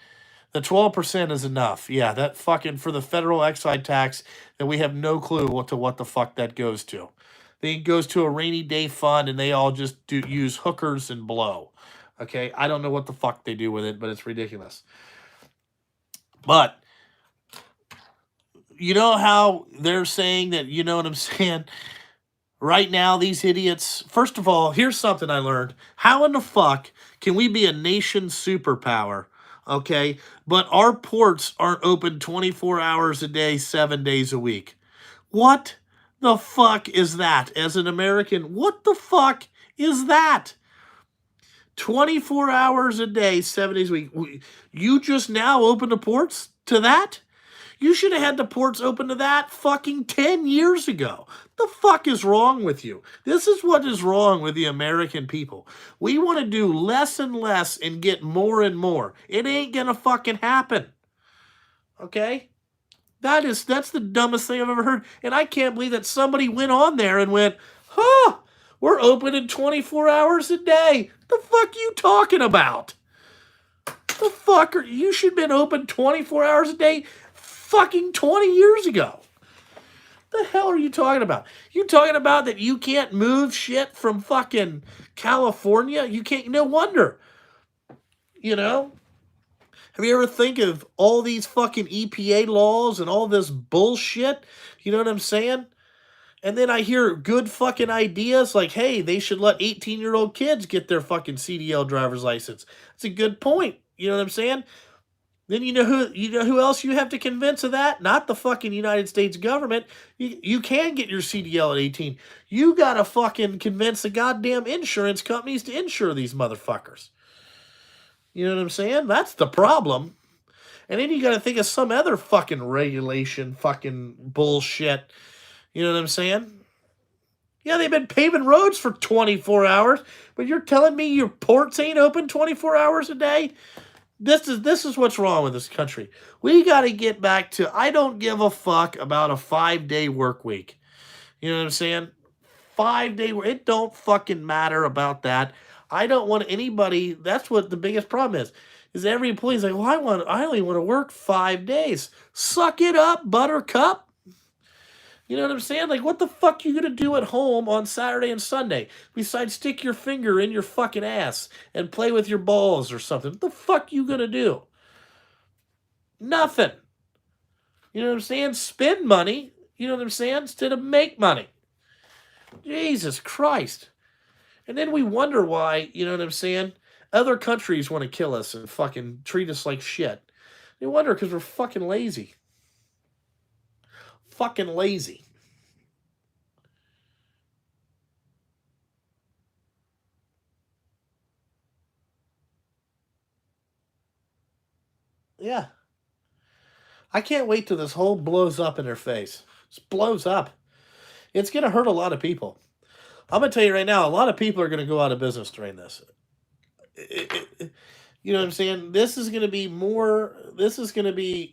The 12% is enough. Yeah, that fucking for the federal excise tax that we have no clue what the fuck that goes to. I think it goes to a rainy day fund and they all just use hookers and blow. Okay, I don't know what the fuck they do with it, but it's ridiculous. But you know how they're saying that, you know what I'm saying? Right now, these idiots, first of all, here's something I learned. How in the fuck can we be a nation superpower, okay, but our ports aren't open 24 hours a day, 7 days a week? What the fuck is that? As an American, what the fuck is that? 24 hours a day, 7 days a week. You just now opened the ports to that? You should have had the ports open to that fucking 10 years ago. The fuck is wrong with you? This is what is wrong with the American people. We want to do less and less and get more and more. It ain't gonna fucking happen. Okay? That's the dumbest thing I've ever heard. And I can't believe that somebody went on there and went, we're open in 24 hours a day. The fuck you talking about? The fuck you should have been open 24 hours a day fucking 20 years ago. The hell are you talking about? You talking about that you can't move shit from fucking California? You can't, no wonder. You know? Have you ever think of all these fucking EPA laws and all this bullshit? You know what I'm saying? And then I hear good fucking ideas like, hey, they should let 18-year-old kids get their fucking CDL driver's license. That's a good point. You know what I'm saying? Then you know who else you have to convince of that? Not the fucking United States government. You can get your CDL at 18. You gotta fucking convince the goddamn insurance companies to insure these motherfuckers. You know what I'm saying? That's the problem. And then you gotta think of some other fucking regulation, fucking bullshit. You know what I'm saying? Yeah, they've been paving roads for 24 hours, but you're telling me your ports ain't open 24 hours a day? This is what's wrong with this country. We got to get back to I don't give a fuck about a 5-day work week. You know what I'm saying? 5-day work. It don't fucking matter about that. I don't want anybody. That's what the biggest problem is. Is every employee's like, well, I only want to work 5 days. Suck it up, buttercup. You know what I'm saying? Like, what the fuck you gonna do at home on Saturday and Sunday besides stick your finger in your fucking ass and play with your balls or something? What the fuck you gonna do? Nothing. You know what I'm saying? Spend money. You know what I'm saying? Instead of make money. Jesus Christ. And then we wonder why, you know what I'm saying? Other countries want to kill us and fucking treat us like shit. They wonder because we're fucking lazy. Fucking lazy. Yeah. I can't wait till this whole blows up in their face. Just blows up. It's going to hurt a lot of people. I'm going to tell you right now, a lot of people are going to go out of business during this. You know what I'm saying? This is going to be more, this is going to be,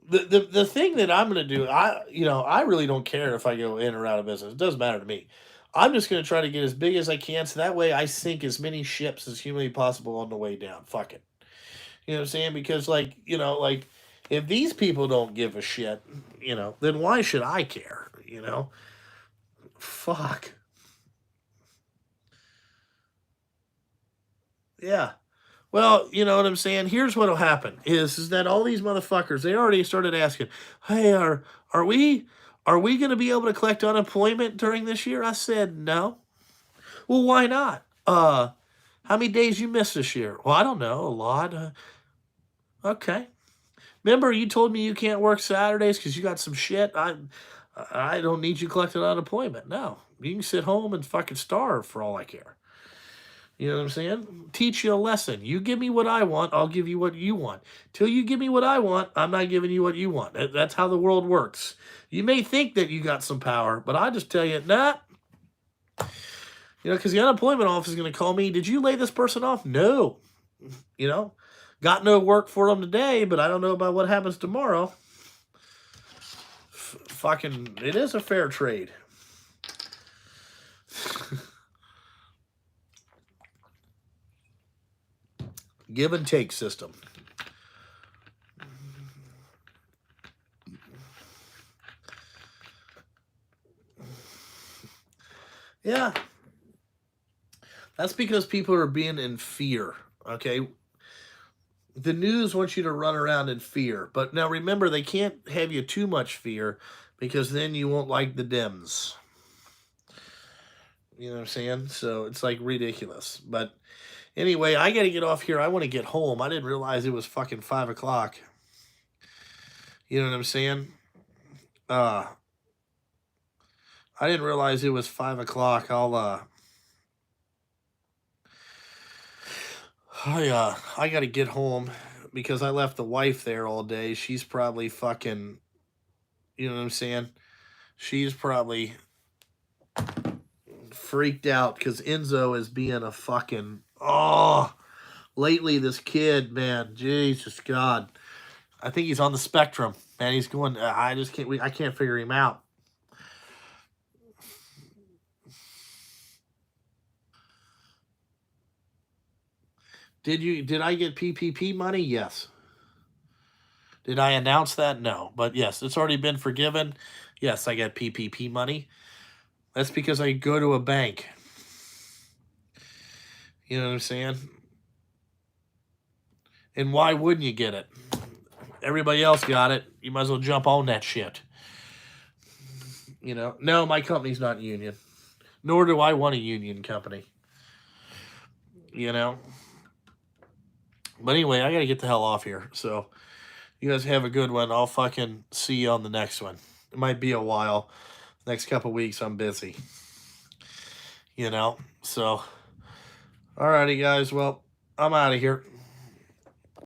the thing that I'm going to do, I really don't care if I go in or out of business. It doesn't matter to me. I'm just going to try to get as big as I can so that way I sink as many ships as humanly possible on the way down. Fuck it. You know what I'm saying? Because, like, if these people don't give a shit, then why should I care? Fuck. Yeah. Well, you know what I'm saying? Here's what'll happen is that all these motherfuckers, they already started asking, hey, are we going to be able to collect unemployment during this year? I said, no. Well, why not? How many days you missed this year? Well, I don't know. A lot. Okay. Remember, you told me you can't work Saturdays because you got some shit. I don't need you collecting unemployment. No, you can sit home and fucking starve for all I care. You know what I'm saying? Teach you a lesson. You give me what I want, I'll give you what you want. Till you give me what I want, I'm not giving you what you want. That's how the world works. You may think that you got some power, but I just tell you, nah. Because the unemployment office is going to call me. Did you lay this person off? No. Got no work for them today, but I don't know about what happens tomorrow. Fucking, it is a fair trade. Give and take system. Yeah. That's because people are being in fear, okay? The news wants you to run around in fear. But now remember, they can't have you too much fear because then you won't like the Dems. You know what I'm saying? So it's like ridiculous. But anyway, I got to get off here. I want to get home. I didn't realize it was fucking 5 o'clock. You know what I'm saying? I didn't realize it was 5 o'clock. I got to get home because I left the wife there all day. She's probably fucking, you know what I'm saying? She's probably freaked out because Enzo is being a fucking, lately this kid, man, Jesus God. I think he's on the spectrum, man. He's going, I can't figure him out. Did I get PPP money? Yes. Did I announce that? No. But yes, it's already been forgiven. Yes, I got PPP money. That's because I go to a bank. You know what I'm saying? And why wouldn't you get it? Everybody else got it. You might as well jump on that shit. You know, no, my company's not union. Nor do I want a union company. You know? But anyway, I got to get the hell off here. So you guys have a good one. I'll fucking see you on the next one. It might be a while. Next couple weeks, I'm busy. You know? So, alrighty, guys. Well, I'm out of here.